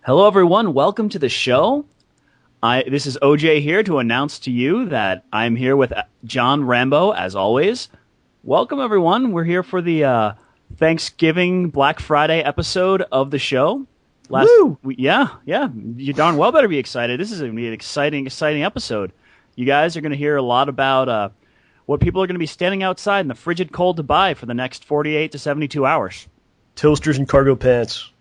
Hello, everyone. Welcome to the show. This is OJ here to announce to you that I'm here with John Rambo, as always. Welcome, everyone. We're here for the Thanksgiving Black Friday episode of the show. Woo! Yeah. You darn well better be excited. This is going to be an exciting episode. You guys are going to hear a lot about what people are going to be standing outside in the frigid cold to buy for the next 48 to 72 hours. Toasters and cargo pants.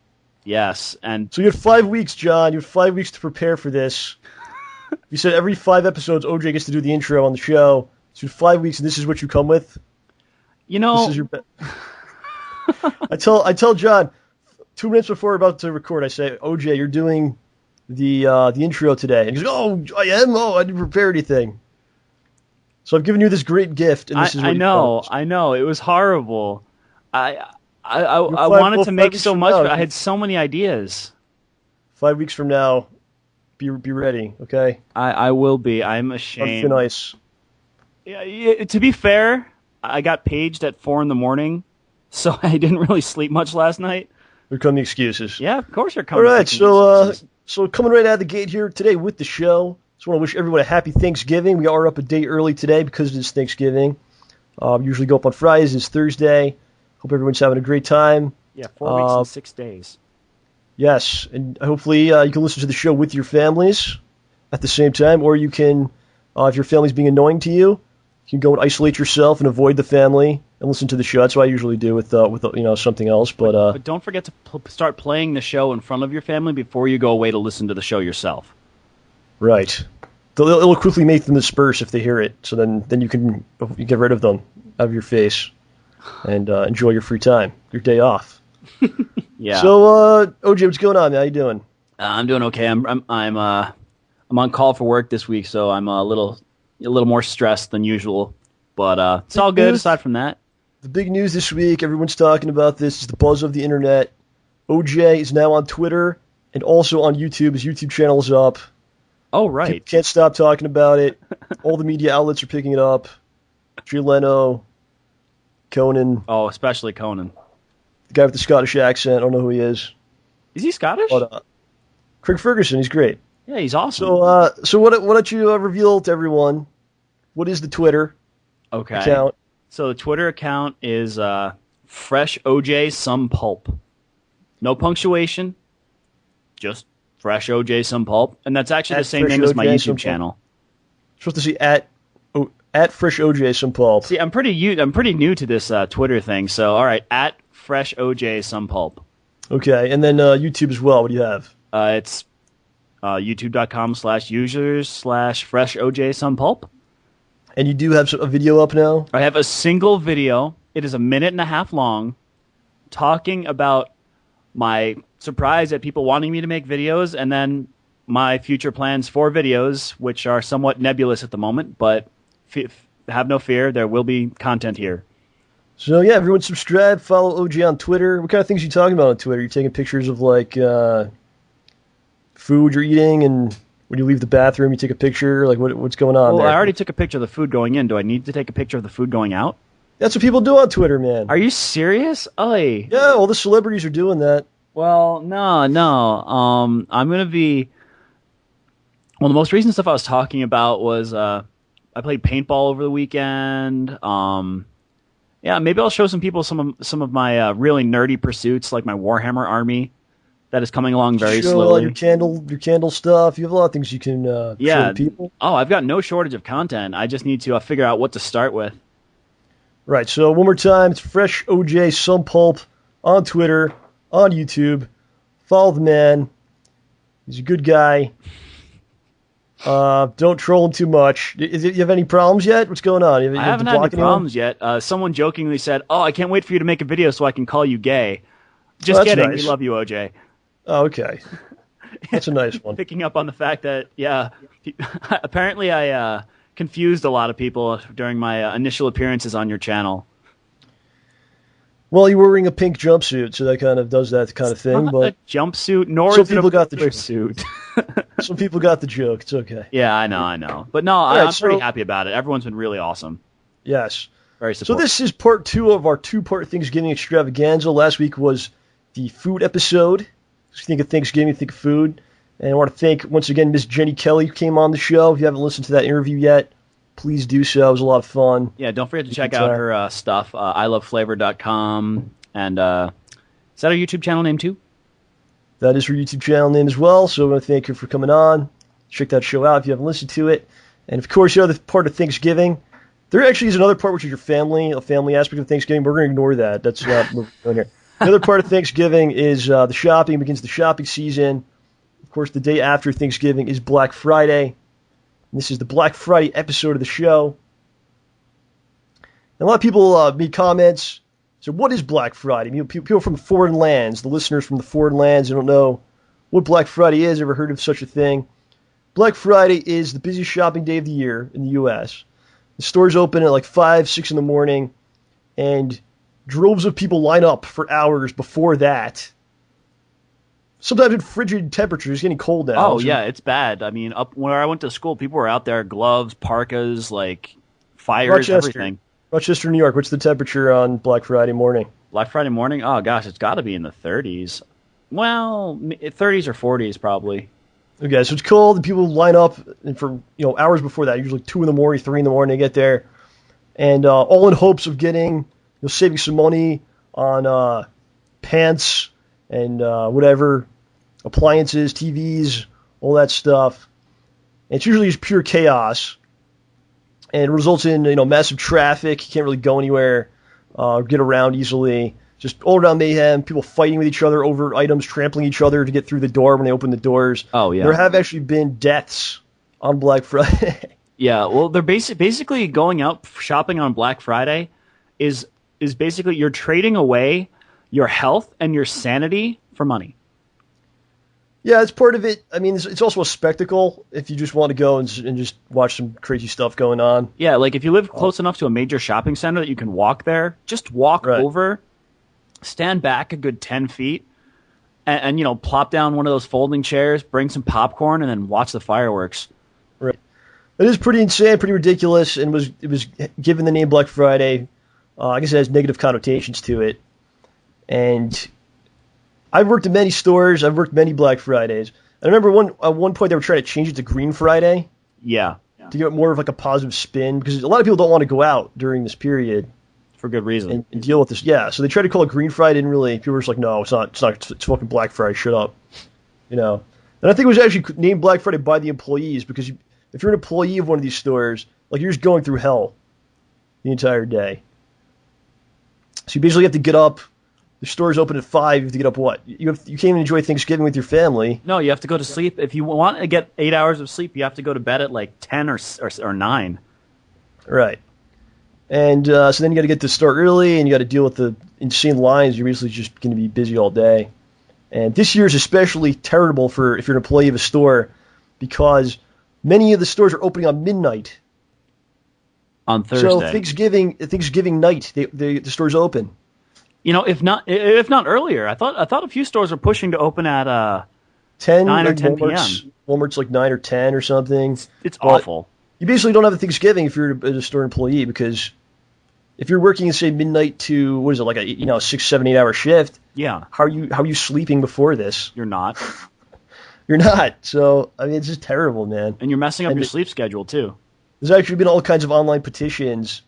Yes, and so you had 5 weeks, John. You had 5 weeks to prepare for this. You said every 5 episodes, OJ gets to do the intro on the show. So you had 5 weeks, and this is what you come with. You know, this is your I tell John 2 minutes before we're about to record. I say, OJ, you're doing the intro today, and he goes, "Oh, I am. Oh, I didn't prepare anything." So I've given you this great gift, and this is what I know. It was horrible. I wanted to make so much, but I had so many ideas. 5 weeks from now, be ready, okay? I will be. I'm ashamed. Nice. Yeah, to be fair, I got paged at 4 a.m, so I didn't really sleep much last night. Here come the excuses. Yeah, of course they're coming. All right, so coming right out of the gate here today with the show. Just want to wish everyone a happy Thanksgiving. We are up a day early today because it's Thanksgiving. Usually go up on Fridays. It's Thursday. Hope everyone's having a great time. Yeah, 4 weeks and 6 days. Yes, and hopefully you can listen to the show with your families at the same time, or you can, if your family's being annoying to you, you can go and isolate yourself and avoid the family and listen to the show. That's what I usually do with something else. But don't forget to start playing the show in front of your family before you go away to listen to the show yourself. Right. It'll quickly make them disperse if they hear it, so then you can get rid of them out of your face and enjoy your free time, your day off. Yeah. So, OJ, what's going on? How you doing? I'm doing okay. I'm on call for work this week, so I'm a little more stressed than usual. But it's all good aside from that. The big news this week, everyone's talking about this, is the buzz of the internet. OJ is now on Twitter and also on YouTube. His YouTube channel is up. Oh, right. Can't stop talking about it. All the media outlets are picking it up. Jay Leno, Conan. Oh, especially Conan. The guy with the Scottish accent. I don't know who he is. Is he Scottish? But, Craig Ferguson. He's great. Yeah, he's awesome. So why don't you reveal to everyone, what is the Twitter account? So the Twitter account is Fresh OJ Some Pulp. No punctuation. Just Fresh OJ Some Pulp. And that's actually the same name as my YouTube channel. You're supposed to see at Fresh OJ Some Pulp. See, I'm pretty new to this Twitter thing. So, all right, at Fresh OJ Some Pulp. Okay, and then YouTube as well. What do you have? It's youtube.com/users/Fresh OJ Some Pulp. And you do have a video up now? I have a single video. It is 1.5 minutes long, talking about my surprise at people wanting me to make videos, and then my future plans for videos, which are somewhat nebulous at the moment, but have no fear, there will be content here. So yeah, everyone subscribe, follow OJ on Twitter. What kind of things are you talking about on Twitter? You're taking pictures of food you're eating, and when you leave the bathroom, you take a picture. Like what's going on there? I already took a picture of the food going in. Do I need to take a picture of the food going out? That's what people do on Twitter, man. Are you serious? Oy. Yeah, all the celebrities are doing that. Well, no. I'm gonna be. Well, the most recent stuff I was talking about was I played paintball over the weekend. Yeah, maybe I'll show some people some of my really nerdy pursuits, like my Warhammer army that is coming along very slowly. Your candle stuff. You have a lot of things you can show the people. Oh, I've got no shortage of content. I just need to figure out what to start with. Right. So one more time, it's Fresh OJ Some Pulp on Twitter, on YouTube. Follow the man. He's a good guy. Don't troll him too much. Do you have any problems yet? What's going on? I haven't had any problems yet. Someone jokingly said, "Oh, I can't wait for you to make a video so I can call you gay." Just kidding. Nice. We love you, OJ. Oh, okay. That's a nice one. Picking up on the fact that, apparently I confused a lot of people during my initial appearances on your channel. Well, you were wearing a pink jumpsuit, so that kind of does that kind of thing. Not a jumpsuit, nor some is it people a got the suit. Some people got the joke. It's okay. Yeah, I know. But no, I'm pretty happy about it. Everyone's been really awesome. Yes. Very supportive. So this is part 2 of our 2-part Thanksgiving extravaganza. Last week was the food episode. think of Thanksgiving, think of food. And I want to thank, once again, Miss Jenny Kelly, who came on the show. If you haven't listened to that interview yet, please do so. It was a lot of fun. Yeah, don't forget to check out her stuff, iloveflavor.com. And is that her YouTube channel name too? That is her YouTube channel name as well. So I want to thank her for coming on. Check that show out if you haven't listened to it. And of course, the other part of Thanksgiving, there actually is another part which is your family, a family aspect of Thanksgiving. We're going to ignore that. That's not what we're doing here. The other part of Thanksgiving is the shopping. It begins the shopping season. Of course, the day after Thanksgiving is Black Friday. And this is the Black Friday episode of the show. And a lot of people made comments. So what is Black Friday? People from foreign lands, the listeners from the foreign lands, who don't know what Black Friday is, ever heard of such a thing. Black Friday is the busiest shopping day of the year in the U.S. The stores open at like 5, 6 in the morning, and droves of people line up for hours before that. Sometimes in frigid temperatures, it's getting cold now. Oh, yeah, it's bad. I mean, up where I went to school, people were out there, gloves, parkas, like fires, everything. Rochester, New York, what's the temperature on Black Friday morning? Black Friday morning? Oh, gosh, it's got to be in the 30s. Well, 30s or 40s probably. Okay, so it's cold, and people line up and for hours before that, usually 2 in the morning, 3 in the morning, they get there, and all in hopes of getting, saving some money on pants and whatever, appliances, TVs, all that stuff. And it's usually just pure chaos, and it results in massive traffic. You can't really go anywhere, get around easily. Just all around mayhem, people fighting with each other over items, trampling each other to get through the door when they open the doors. Oh, yeah. There have actually been deaths on Black Friday. Yeah, well, they're basically going out shopping on Black Friday is basically you're trading away your health and your sanity for money. Yeah, it's part of it. I mean, it's also a spectacle if you just want to go and just watch some crazy stuff going on. Yeah, like if you live close enough to a major shopping center that you can walk there, just walk over, stand back a good 10 feet, and plop down one of those folding chairs, bring some popcorn, and then watch the fireworks. Right. It is pretty insane, pretty ridiculous, and it was given the name Black Friday. I guess it has negative connotations to it. And I've worked in many stores. I've worked many Black Fridays. I remember at one point they were trying to change it to Green Friday. Yeah. To get more of like a positive spin, because a lot of people don't want to go out during this period. For good reason. And deal with this. Yeah, so they tried to call it Green Friday. People were just like, no, it's not. It's fucking Black Friday. Shut up. And I think it was actually named Black Friday by the employees, because if you're an employee of one of these stores, like you're just going through hell the entire day. So you basically have to get up. The store's open at 5. You have to get up what? You can't even enjoy Thanksgiving with your family. No, you have to go to sleep. If you want to get 8 hours of sleep, you have to go to bed at like 10 or 9. Right. And so then you got to get to start early, and you got to deal with the insane lines. You're basically just going to be busy all day. And this year is especially terrible if you're an employee of a store, because many of the stores are opening on midnight. On Thursday. So Thanksgiving night, the stores open. If not earlier. I thought a few stores were pushing to open at 10 9 or 10 p.m. Walmart's like 9 or 10 or something. It's awful. You basically don't have a Thanksgiving if you're a store employee, because if you're working, say, midnight to, what is it, like a 6, 7, 8 hour shift? Yeah. How are you sleeping before this? You're not. You're not. So I mean, it's just terrible, man. And you're messing up your sleep schedule too. There's actually been all kinds of online petitions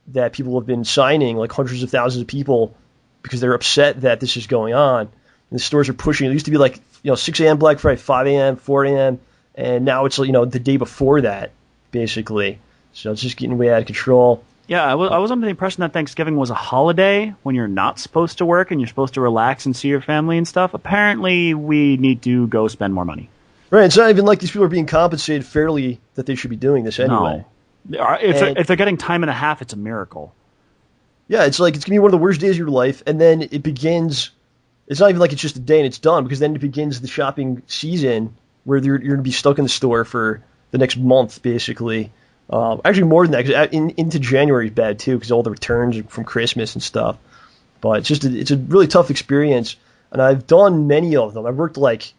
that people have been signing, like hundreds of thousands of people, because they're upset that this is going on. And the stores are pushing. It used to be like 6 a.m. Black Friday, 5 a.m., 4 a.m., and now it's the day before that, basically. So it's just getting way out of control. Yeah, I was under the impression that Thanksgiving was a holiday when you're not supposed to work and you're supposed to relax and see your family and stuff. Apparently, we need to go spend more money. Right, it's not even like these people are being compensated fairly that they should be doing this anyway. No. If they're getting time and a half, it's a miracle. Yeah, it's like it's going to be one of the worst days of your life, and then it begins. It's not even like it's just a day and it's done, because then it begins the shopping season where you're going to be stuck in the store for the next month, basically. Actually, more than that, because into January is bad too, because all the returns from Christmas and stuff. But it's a really tough experience, and I've done many of them. I've worked like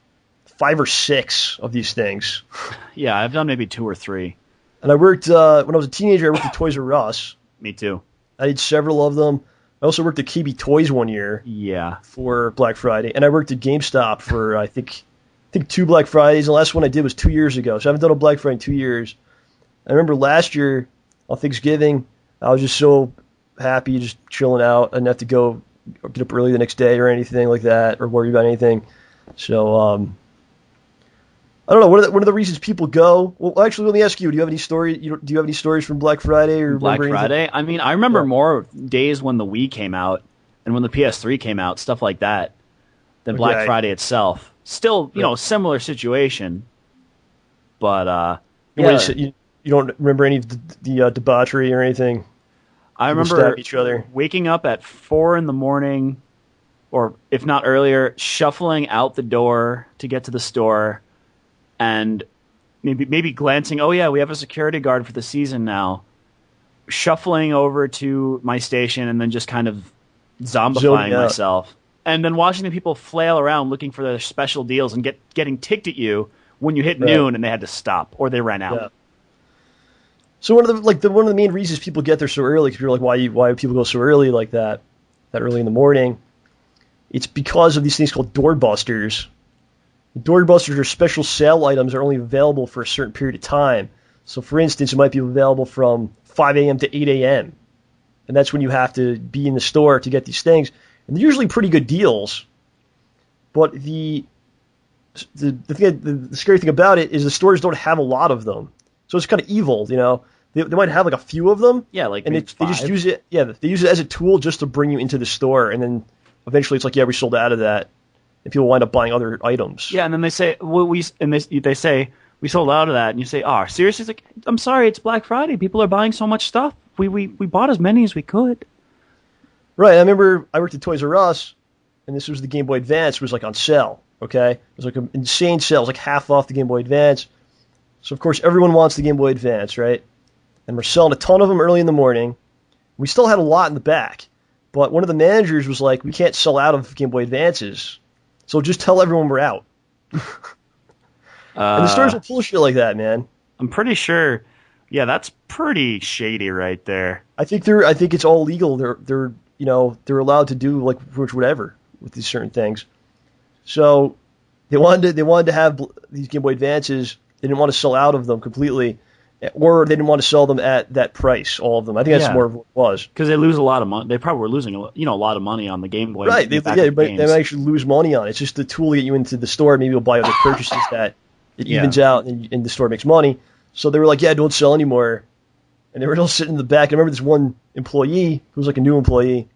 5 or 6 of these things. Yeah, I've done maybe 2 or 3. And I worked when I was a teenager. I worked at Toys R Us. Me too. I did several of them. I also worked at KB Toys one year Yeah. for Black Friday, and I worked at GameStop for I think 2 Black Fridays. The last one I did was 2 years ago, so I haven't done a Black Friday in 2 years. I remember last year on Thanksgiving, I was just so happy, just chilling out. I didn't have to go get up early the next day or anything like that, or worry about anything. So I don't know. What are the reasons people go? Well, actually, let me ask you: do you have any stories from Black Friday or Black remember anything? Friday? I mean, I remember more days when the Wii came out and when the PS3 came out, stuff like that, than Black Okay. Friday itself. Still, similar situation. But, You don't remember any of the debauchery or anything? I People remember stab each other. waking up at 4 a.m, or if not earlier, shuffling out the door to get to the store, and maybe glancing. Oh yeah, we have a security guard for the season now. Shuffling over to my station and then just kind of zombifying Zoning out. myself, and then watching the people flail around looking for their special deals and getting ticked at you when you hit Right. noon and they had to stop or they ran out. Yeah. So one of the main reasons people get there so early, because you're like, why do people go so early like that early in the morning? It's because of these things called doorbusters. Doorbusters are special sale items that are only available for a certain period of time. So, for instance, it might be available from 5 a.m. to 8 a.m. And that's when you have to be in the store to get these things. And they're usually pretty good deals. But the scary thing about it is the stores don't have a lot of them. So it's kind of evil, They might have like a few of them. Yeah, like and maybe they just 5. use it. Yeah, they use it as a tool just to bring you into the store, and then eventually it's like, yeah, we sold out of that, and people wind up buying other items. Yeah, and then they say, well, they say we sold out of that, and you say, oh, seriously? It's like, I'm sorry, it's Black Friday. People are buying so much stuff. We bought as many as we could. Right. I remember I worked at Toys R Us, and this was the Game Boy Advance. It was like on sale. Okay, it was like an insane sale. It was like half off the Game Boy Advance. So of course everyone wants the Game Boy Advance, right? And we're selling a ton of them early in the morning. We still had a lot in the back, but one of the managers was like, "We can't sell out of Game Boy Advances, so just tell everyone we're out." And the stores will pull shit like that, man. I'm pretty sure. Yeah, that's pretty shady right there. I think it's all legal. They're allowed to do like whatever with these certain things. So they wanted to have these Game Boy Advances. They didn't want to sell out of them completely, or they didn't want to sell them at that price, all of them. I think that's more of what it was. Because they lose a lot of money. They probably were losing a lot of money on the Game Boy. Right. They might actually lose money on it. It's just the tool to get you into the store. Maybe you'll buy other purchases that it evens out and the store makes money. So they were like, yeah, don't sell anymore. And they were all sitting in the back. I remember this one employee who was like a new employee.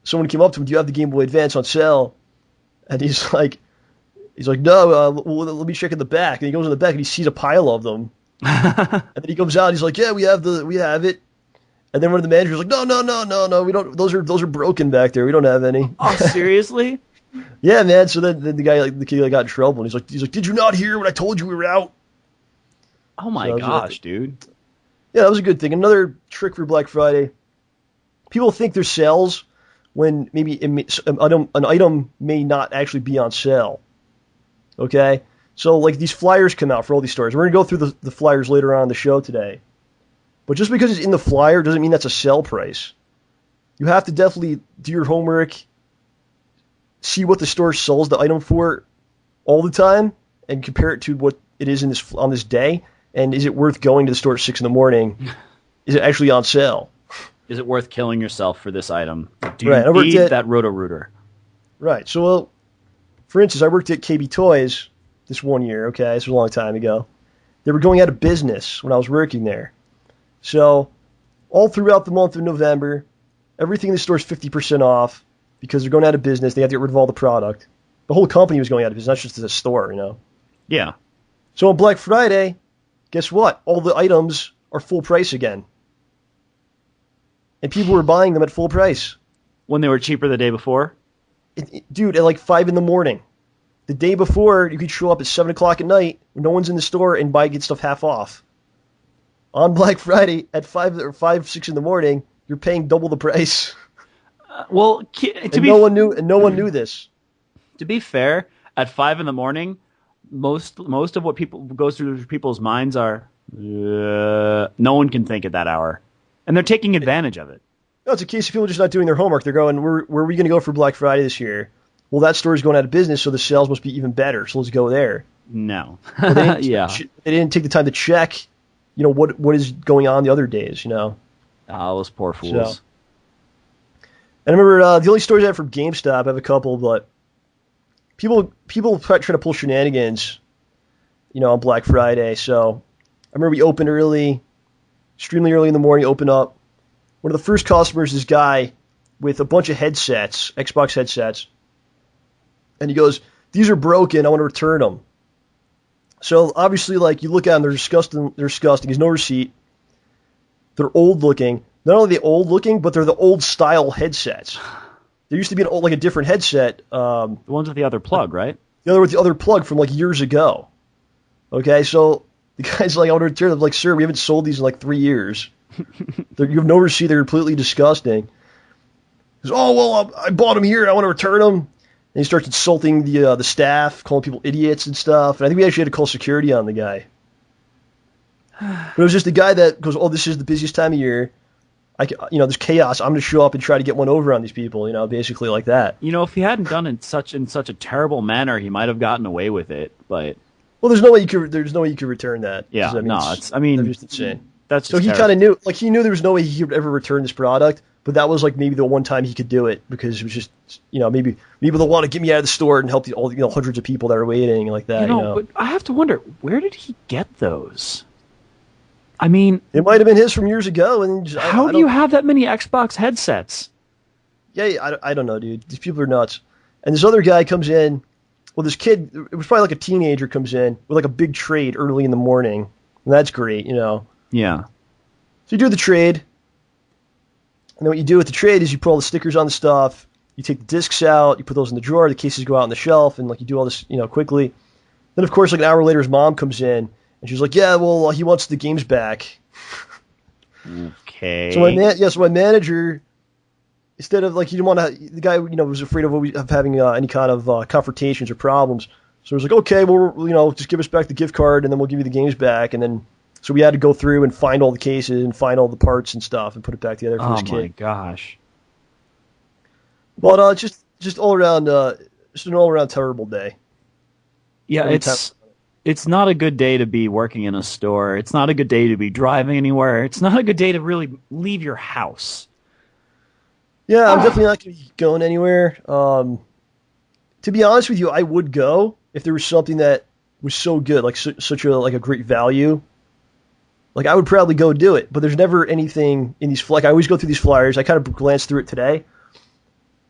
Someone came up to him, do you have the Game Boy Advance on sale? And he's like, no, let me check in the back. And he goes in the back and he sees a pile of them. And then he comes out and he's like, yeah, we have it. And then one of the managers was like, no, we don't. Those are broken back there. We don't have any. Oh, seriously? Yeah, man. So then the kid got in trouble, and he's like, did you not hear when I told you we were out? Oh my gosh, dude. Yeah, that was a good thing. Another trick for Black Friday. People think there's sales when maybe an item may not actually be on sale. Okay? So, like, these flyers come out for all these stores. We're going to go through the flyers later on in the show today. But just because it's in the flyer doesn't mean that's a sale price. You have to definitely do your homework, see what the store sells the item for all the time, and compare it to what it is on this day. And is it worth going to the store at 6 in the morning? Is it actually on sale? Is it worth killing yourself for this item? Do you Right, need that Roto-Rooter? Right. So, well, for instance, I worked at KB Toys this one year. Okay, this was a long time ago. They were going out of business when I was working there. So, all throughout the month of November, everything in the store is 50% off because they're going out of business. They have to get rid of all the product. The whole company was going out of business, not just the store, Yeah. So on Black Friday, guess what? All the items are full price again. And people were buying them at full price. When they were cheaper the day before? Dude, at like 5 in the morning. The day before, you could show up at 7 o'clock at night when no one's in the store and get stuff half off. On Black Friday at 6 in the morning, you're paying double the price. Well, no one knew this. To be fair, at 5 in the morning, most of what goes through people's minds are, no one can think at that hour, and they're taking advantage of it. No, it's a case of people just not doing their homework. They're going, where are we going to go for Black Friday this year? Well, that store's going out of business, so the sales must be even better. So let's go there. No. Well, Yeah. They didn't take the time to check, what is going on the other days. Those poor fools. So, and I remember the only stores I have from GameStop. I have a couple, but people try to pull shenanigans, on Black Friday. So I remember we opened early, extremely early in the morning. Open up. One of the first customers, this guy with a bunch of headsets, Xbox headsets, and he goes, "These are broken. I want to return them." So obviously, you look at them, they're disgusting. They're disgusting. There's no receipt. They're old looking. Not only are they old looking, but they're the old style headsets. There used to be a different headset. The ones with the other plug, right? The other with the other plug from years ago. Okay, so the guy's like, "I want to return them." I'm like, "Sir, we haven't sold these in 3 years. You have no receipt. They're completely disgusting." He goes, "Oh well, I bought them here. I want to return them." And he starts insulting the staff, calling people idiots and stuff. And I think we actually had to call security on the guy. But it was just a guy that goes, "Oh, this is the busiest time of year. There's chaos. I'm going to show up and try to get one over on these people." Basically like that. If he hadn't done it in such a terrible manner, he might have gotten away with it. But well, there's no way you could return that. Yeah, that's just insane. That's just so he kind of knew, he knew there was no way he would ever return this product. But that was maybe the one time he could do it because it was just, maybe they'll want to get me out of the store and help all hundreds of people that are waiting like that. But I have to wonder, where did he get those? I mean, it might have been his from years ago. And how do you have that many Xbox headsets? Yeah, I don't know, dude. These people are nuts. And this other guy comes in. Well, this kid, it was probably a teenager, comes in with a big trade early in the morning. And that's great, Yeah. So you do the trade. And then what you do with the trade is you put all the stickers on the stuff. You take the discs out. You put those in the drawer. The cases go out on the shelf. And you do all this, quickly. Then, of course, an hour later, his mom comes in. And she's like, "Yeah, well, he wants the games back." Okay. So my manager, instead of he didn't want to, the guy was afraid of having any kind of confrontations or problems. So he was like, "Okay, well, just give us back the gift card, and then we'll give you the games back." And then so we had to go through and find all the cases and find all the parts and stuff and put it back together for this kid. Oh my gosh! But just all around, just an all around terrible day. Yeah, it's not a good day to be working in a store. It's not a good day to be driving anywhere. It's not a good day to really leave your house. Yeah, I'm definitely not going to be going anywhere. To be honest with you, I would go if there was something that was so good, such a great value. I would probably go do it. But there's never anything in these. I always go through these flyers. I kind of glanced through it today.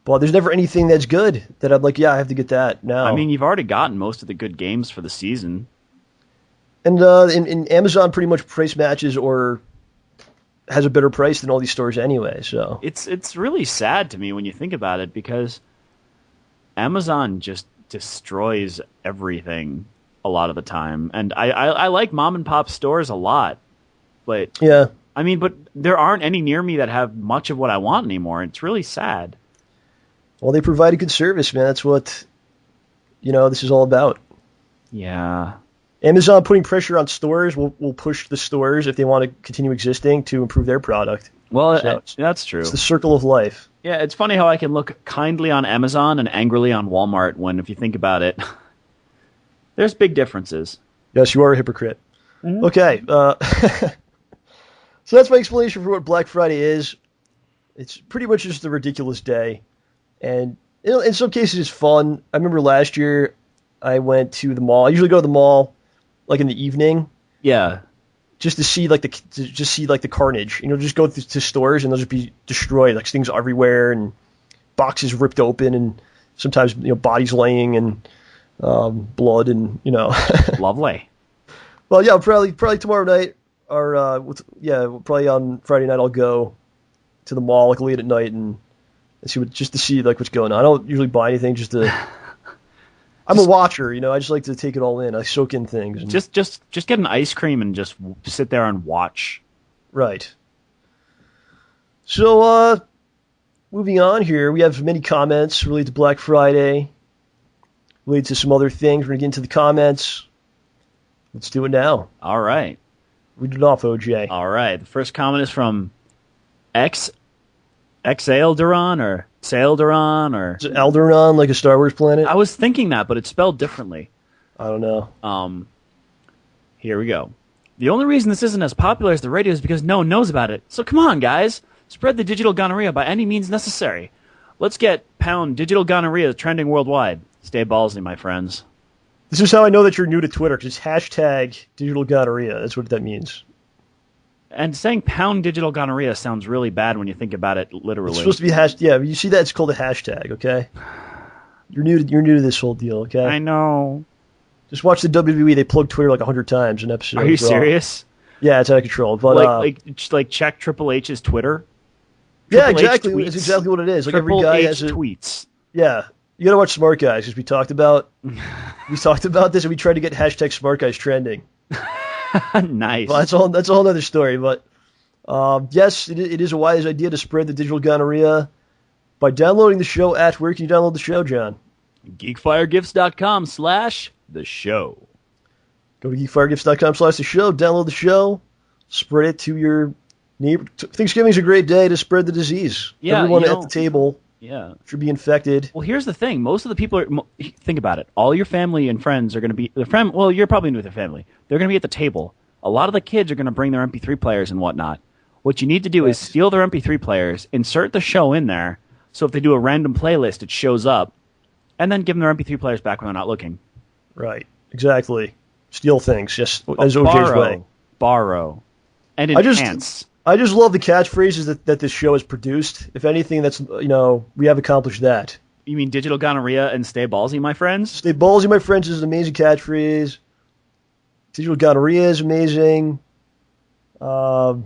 But there's never anything that's good that I'm I have to get that now. I mean, you've already gotten most of the good games for the season. And in Amazon pretty much price matches or has a better price than all these stores anyway. So it's really sad to me when you think about it because Amazon just destroys everything a lot of the time. And I like mom and pop stores a lot. But yeah. I mean, but there aren't any near me that have much of what I want anymore. It's really sad. Well, they provide a good service, man. That's what, this is all about. Yeah. Amazon putting pressure on stores will push the stores, if they want to continue existing, to improve their product. Well, so that's true. It's the circle of life. Yeah, it's funny how I can look kindly on Amazon and angrily on Walmart when, if you think about it, there's big differences. Yes, you are a hypocrite. Mm-hmm. Okay. So that's my explanation for what Black Friday is. It's pretty much just a ridiculous day. And in some cases, it's fun. I remember last year I went to the mall. I usually go to the mall in the evening. Yeah. Just to see the carnage. Just go to stores and they'll just be destroyed. Things everywhere and boxes ripped open and sometimes bodies laying and blood and Lovely. Well, yeah, probably tomorrow night or probably on Friday night I'll go to the mall late at night and see what's going on. I don't usually buy anything just to. I'm a watcher, I just like to take it all in. I soak in things. And, just get an ice cream and just sit there and watch. Right. So, moving on here, we have many comments related to Black Friday, related to some other things. We're going to get into the comments. Let's do it now. All right. Read it off, OJ. All right. The first comment is from Exalderon or Sailderon or... Is it Alderaan, like a Star Wars planet? I was thinking that, but it's spelled differently. I don't know. Here we go. The only reason this isn't as popular as the radio is because no one knows about it. So come on, guys. Spread the digital gonorrhea by any means necessary. Let's get pound digital gonorrhea trending worldwide. Stay ballsy, my friends. This is how I know that you're new to Twitter, because it's hashtag digital gonorrhea. That's what that means. And saying pound digital gonorrhea sounds really bad when you think about it literally. It's supposed to be yeah, you see that? It's called a hashtag, okay? You're new to this whole deal, okay? I know. Just watch the WWE. They plug Twitter like 100 times an episode. Are you serious? Yeah, it's out of control. But like check Triple H's Twitter. Yeah, exactly. It's exactly what it is. Like every guy has tweets. Yeah, you gotta watch Smart Guys, because we talked about this, and we tried to get hashtag Smart Guys trending. Nice. Well, that's a whole other story. But yes, it is a wise idea to spread the digital gonorrhea by downloading the show at... Where can you download the show, John? GeekFireGifts.com/the show. Go to GeekFireGifts.com/the show. Download the show. Spread it to your neighbor. Thanksgiving's a great day to spread the disease. Yeah, everyone at the table should be infected. Well, here's the thing. Most of the people think about it. All your family and friends are going to be... Well, you're probably new with your family. They're going to be at the table. A lot of the kids are going to bring their MP3 players and whatnot. What you need to do is steal their MP3 players, insert the show in there, so if they do a random playlist, it shows up, and then give them their MP3 players back when they're not looking. Right. Exactly. Steal things, just as OJ's way. Borrow. And enhance. I just love the catchphrases that this show has produced. If anything, that's, we have accomplished that. You mean digital gonorrhea and stay ballsy, my friends? Stay ballsy, my friends, is an amazing catchphrase. Digital gonorrhea is amazing. Shitty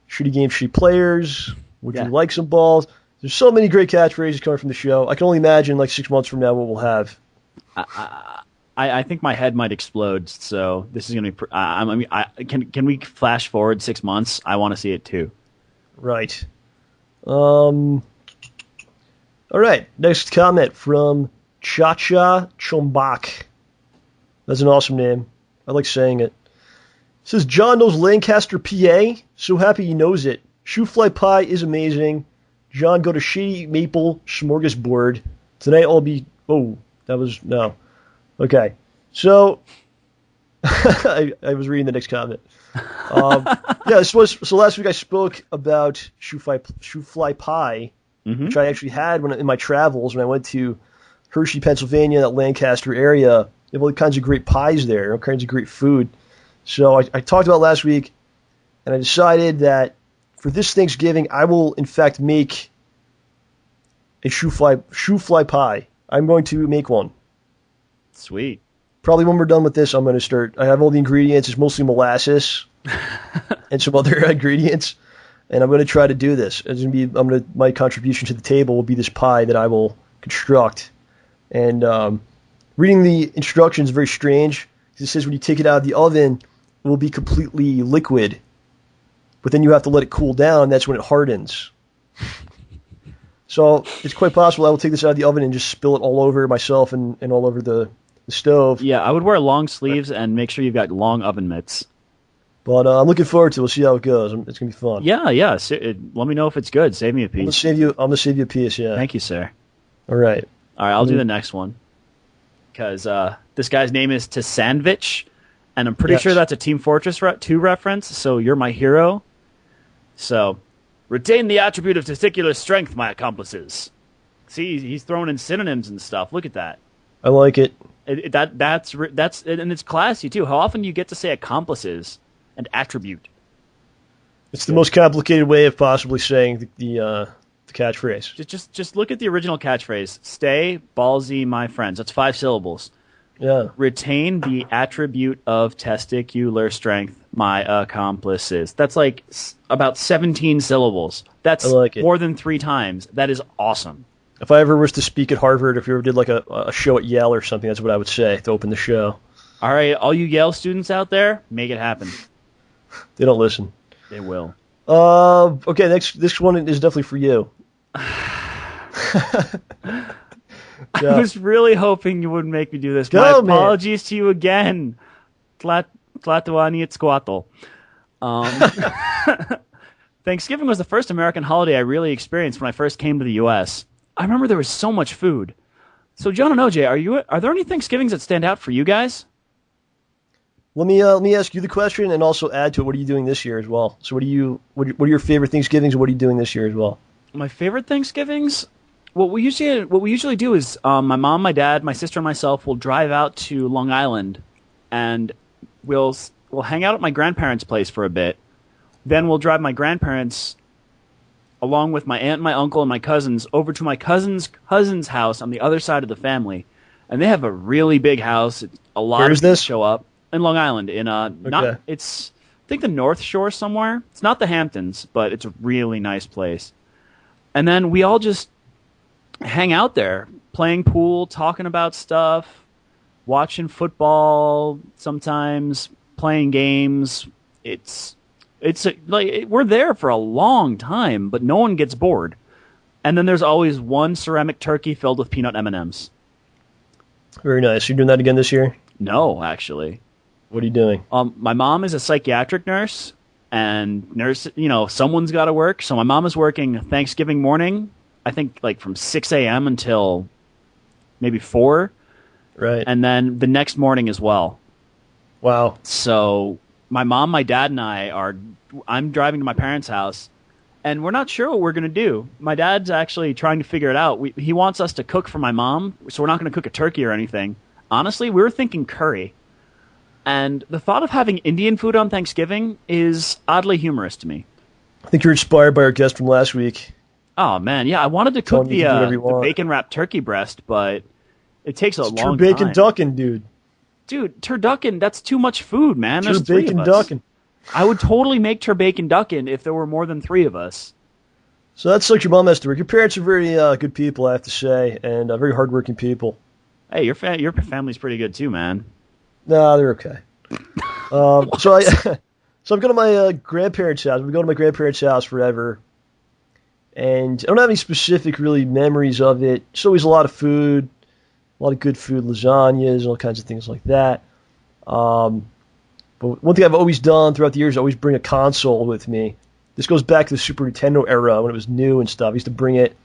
game, shitty players. Would you like some balls? There's so many great catchphrases coming from the show. I can only imagine, like 6 months from now, what we'll have. I think my head might explode. So this is going to be. Can we flash forward 6 months? I want to see it too. Right. All right. Next comment from Cha-Cha Chombak. That's an awesome name. I like saying it. It says, John knows Lancaster, PA. So happy he knows it. Shoe-fly pie is amazing. John, go to Shady Maple Smorgasbord. Tonight I'll be... Oh, that was... No. Okay. So... I was reading the next comment. So last week I spoke about shoe-fly pie, which I actually had in my travels when I went to Hershey, Pennsylvania, that Lancaster area. They have all kinds of great pies there, all kinds of great food. So I talked about last week, and I decided that for this Thanksgiving, I will, in fact, make a shoe-fly pie. I'm going to make one. Sweet. Probably when we're done with this, I'm going to start. I have all the ingredients. It's mostly molasses and some other ingredients, and I'm going to try to do this. My contribution to the table will be this pie that I will construct. And reading the instructions is very strange. It says when you take it out of the oven, it will be completely liquid. But then you have to let it cool down. That's when it hardens. So it's quite possible I will take this out of the oven and just spill it all over myself and all over the stove. Yeah, I would wear long sleeves and make sure you've got long oven mitts. But I'm looking forward to it. We'll see how it goes. It's going to be fun. Yeah. Let me know if it's good. Save me a piece. I'm going to save you a piece, yeah. Thank you, sir. All right. I'll do the next one. Because this guy's name is Tasandvich, and I'm pretty sure that's a Team Fortress 2 reference, so you're my hero. So, retain the attribute of testicular strength, my accomplices. See, he's throwing in synonyms and stuff. Look at that. I like it. That's and it's classy too. How often do you get to say accomplices and attribute? It's the most complicated way of possibly saying the catchphrase. Just look at the original catchphrase. Stay ballsy, my friends. That's 5 syllables. Yeah. Retain the attribute of testicular strength, my accomplices. That's like about 17 syllables. That's more than 3 times. That is awesome. If I ever was to speak at Harvard, if you ever did like a show at Yale or something, that's what I would say to open the show. All right, all you Yale students out there, make it happen. They don't listen. They will. Okay, this one is definitely for you. I was really hoping you wouldn't make me do this. My apologies to you again. Tlatuani Squattle. Thanksgiving was the first American holiday I really experienced when I first came to the U.S. I remember there was so much food. So, John and OJ, are there any Thanksgivings that stand out for you guys? Let me ask you the question and also add to it. What are you doing this year as well? So, what are your favorite Thanksgivings? And what are you doing this year as well? My favorite Thanksgivings. What we usually do is my mom, my dad, my sister, and myself will drive out to Long Island, and we'll hang out at my grandparents' place for a bit. Then we'll drive my grandparents, along with my aunt, my uncle, and my cousins, over to my cousin's house on the other side of the family, and they have a really big house. A lot Where of is people this? show up in Long Island. Okay. It's I think the North Shore somewhere. It's not the Hamptons, but it's a really nice place. And then we all just hang out there, playing pool, talking about stuff, watching football, sometimes playing games. We're there for a long time, but no one gets bored. And then there's always one ceramic turkey filled with peanut M&Ms. Very nice. You're doing that again this year? No, actually. What are you doing? My mom is a psychiatric nurse, and someone's got to work. So my mom is working Thanksgiving morning, I think like from 6 a.m. until maybe 4. Right. And then the next morning as well. Wow. So my mom, my dad, and I'm driving to my parents' house, and we're not sure what we're going to do. My dad's actually trying to figure it out. He wants us to cook for my mom, so we're not going to cook a turkey or anything. Honestly, we were thinking curry. And the thought of having Indian food on Thanksgiving is oddly humorous to me. I think you're inspired by our guest from last week. Oh, man, yeah, I wanted to cook Telling you to do whatever you the want. bacon-wrapped turkey breast, but it takes a long time. Bacon ducking, dude. Dude, turducken, that's too much food, man. There's 3 of Bacon us. ducking. I would totally make turbacon duckin' if there were more than 3 of us. So that's like your mom has to work. Your parents are very good people, I have to say, and very hardworking people. Hey, your family's pretty good too, man. No, they're okay. So I'm going to my grandparents' house. I've been going to my grandparents' house forever, and I don't have any specific really memories of it. It's always a lot of food, a lot of good food, lasagnas, all kinds of things like that. But one thing I've always done throughout the years is always bring a console with me. This goes back to the Super Nintendo era when it was new and stuff. I used to bring it.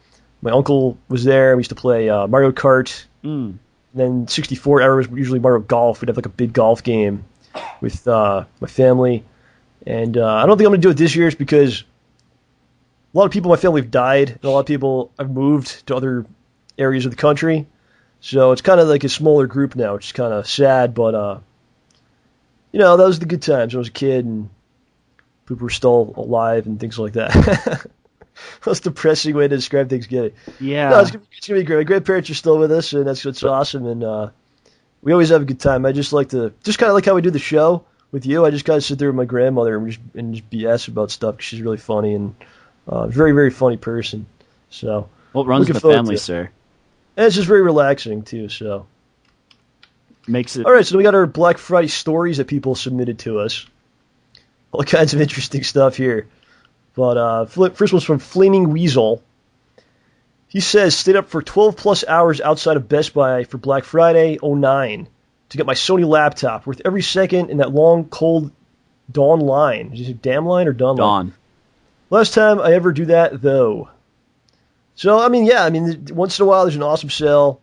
My uncle was there. We used to play Mario Kart. And then 64 era was usually Mario Golf. We'd have like a big golf game with my family. And I don't think I'm going to do it this year because a lot of people in my family have died, and a lot of people have moved to other areas of the country. So it's kind of like a smaller group now, which is kind of sad, but that was the good times when I was a kid and people were still alive and things like that. That's a depressing way to describe Thanksgiving. Yeah. No, it's gonna be great. My grandparents are still with us, and that's awesome. And we always have a good time. I just kind of like how we do the show with you. I just kind of sit there with my grandmother and just BS about stuff because she's really funny and very, very funny person. So what runs the family, sir? And it's just very relaxing too. So makes it. All right, so we got our Black Friday stories that people submitted to us. All kinds of interesting stuff here. But first one's from Flaming Weasel. He says, stayed up for 12 plus hours outside of Best Buy for Black Friday '09 to get my Sony laptop, worth every second in that long, cold dawn line. Did you say damn line or dawn line? Dawn. Last time I ever do that, though. So, once in a while there's an awesome sale.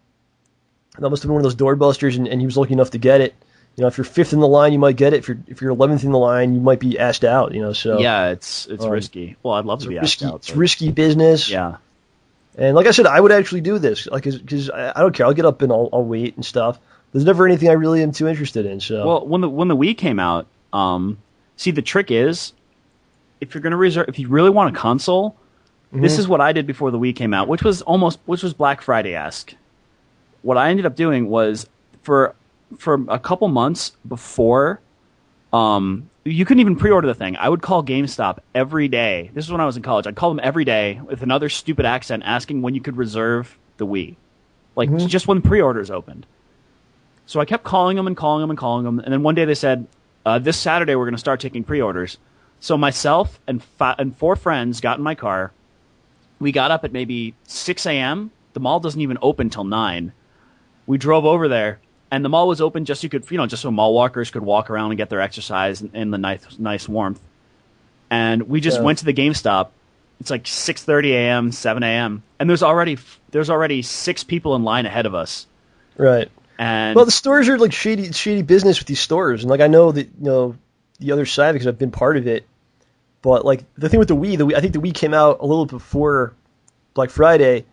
That must have been one of those doorbusters, and he was lucky enough to get it. If you're 5th in the line, you might get it. If you're 11th in the line, you might be asked out. So yeah, it's risky. Well, I'd love to be asked out. It's risky business. Yeah. And like I said, I would actually do this, because I don't care. I'll get up and I'll wait and stuff. There's never anything I really am too interested in. So well, when the Wii came out, see, the trick is, if you're going to reserve, if you really want a console, this is what I did before the Wii came out, which was Black Friday-esque. What I ended up doing was for a couple months before, you couldn't even pre-order the thing. I would call GameStop every day. This is when I was in college. I'd call them every day with another stupid accent asking when you could reserve the Wii. Just when pre-orders opened. So I kept calling them and calling them and calling them. And then one day they said, this Saturday we're going to start taking pre-orders. So myself and 4 friends got in my car. We got up at maybe 6 a.m. The mall doesn't even open till 9. We drove over there. And the mall was open just so mall walkers could walk around and get their exercise in the nice warmth. and we just went to the GameStop. It's like 6:30 a.m., 7 a.m., and there's already 6 people in line ahead of us. Right. And well, the stores are like shady business with these stores, and like I know that the other side because I've been part of it. But like the thing with the Wii, I think the Wii came out a little before Black Friday.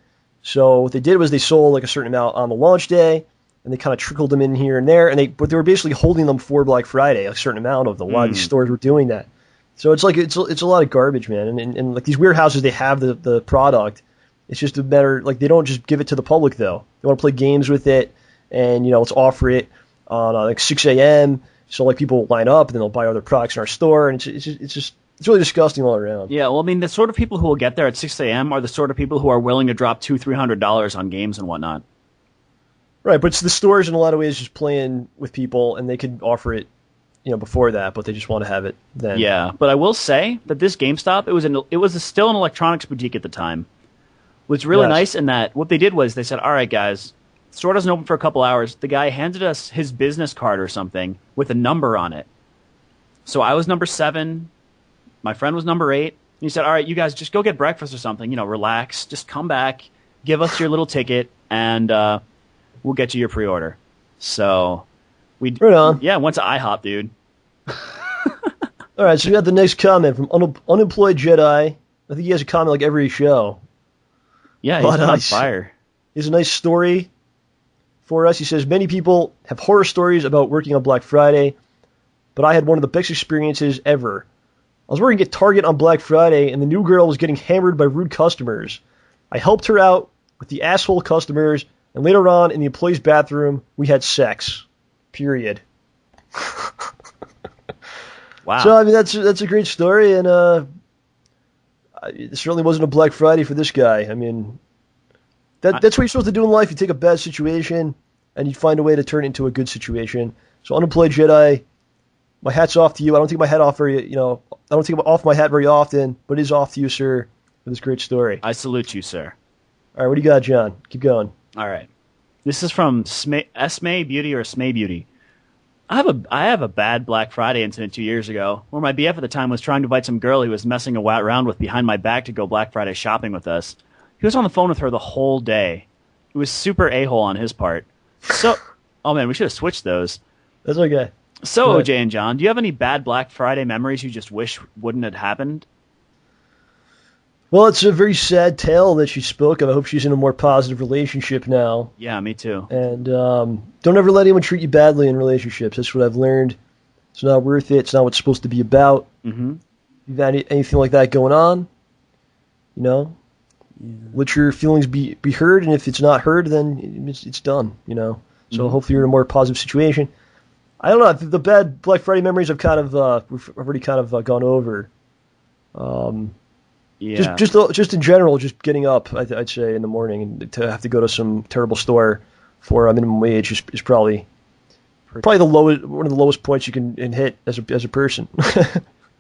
So what they did was they sold like a certain amount on the launch day, and they kind of trickled them in here and there, but they were basically holding them for Black Friday, a certain amount of them. A lot of these stores were doing that. So it's like it's a lot of garbage, man. And like these warehouses, they have the product. It's just a matter like they don't just give it to the public though. They want to play games with it, and let's offer it on like 6 a.m. So like people line up and then they'll buy other products in our store, and it's really disgusting all around. Yeah, well, I mean, the sort of people who will get there at 6 a.m. are the sort of people who are willing to drop $200-$300 on games and whatnot. Right, but it's the stores in a lot of ways just playing with people, and they could offer it, before that, but they just want to have it then. Yeah, but I will say that this GameStop, it was still an electronics boutique at the time. Was really nice in that what they did was they said, all right, guys, the store doesn't open for a couple hours. The guy handed us his business card or something with a number on it. So I was number 7. My friend was number 8. And he said, all right, you guys just go get breakfast or something. Relax. Just come back. Give us your little ticket, and we'll get you your pre-order. So right on. Yeah, went to IHOP, dude. All right, so we got the next comment from Unemployed Jedi. I think he has a comment like every show. Yeah, he's on fire. He has a nice story for us. He says, many people have horror stories about working on Black Friday, but I had one of the best experiences ever. I was working at Target on Black Friday, and the new girl was getting hammered by rude customers. I helped her out with the asshole customers, and later on, in the employee's bathroom, we had sex. Period. Wow. So, I mean, that's a great story, and it certainly wasn't a Black Friday for this guy. I mean, that's what you're supposed to do in life. You take a bad situation, and you find a way to turn it into a good situation. So, Unemployed Jedi, my hat's off to you. I don't take my hat off I don't take off my hat very often, but it is off to you, sir, for this great story. I salute you, sir. All right, what do you got, John? Keep going. All right. This is from Esme Beauty or Smay Beauty. I have a bad Black Friday incident 2 years ago where my BF at the time was trying to invite some girl he was messing around with behind my back to go Black Friday shopping with us. He was on the phone with her the whole day. It was super a-hole on his part. So, oh man, we should have switched those. That's okay. So, OJ and John, do you have any bad Black Friday memories you just wish wouldn't have happened? Well, it's a very sad tale that she spoke of. I hope she's in a more positive relationship now. Yeah, me too. And don't ever let anyone treat you badly in relationships. That's what I've learned. It's not worth it. It's not what it's supposed to be about. Mm-hmm. If you've had anything like that going on, let your feelings be heard. And if it's not heard, then it's done, So hopefully you're in a more positive situation. I don't know. The bad Black Friday memories I've we've already kind of gone over. Yeah. Just in general, just getting up, I'd say, in the morning and to have to go to some terrible store for a minimum wage is probably one of the lowest points you can hit as a person.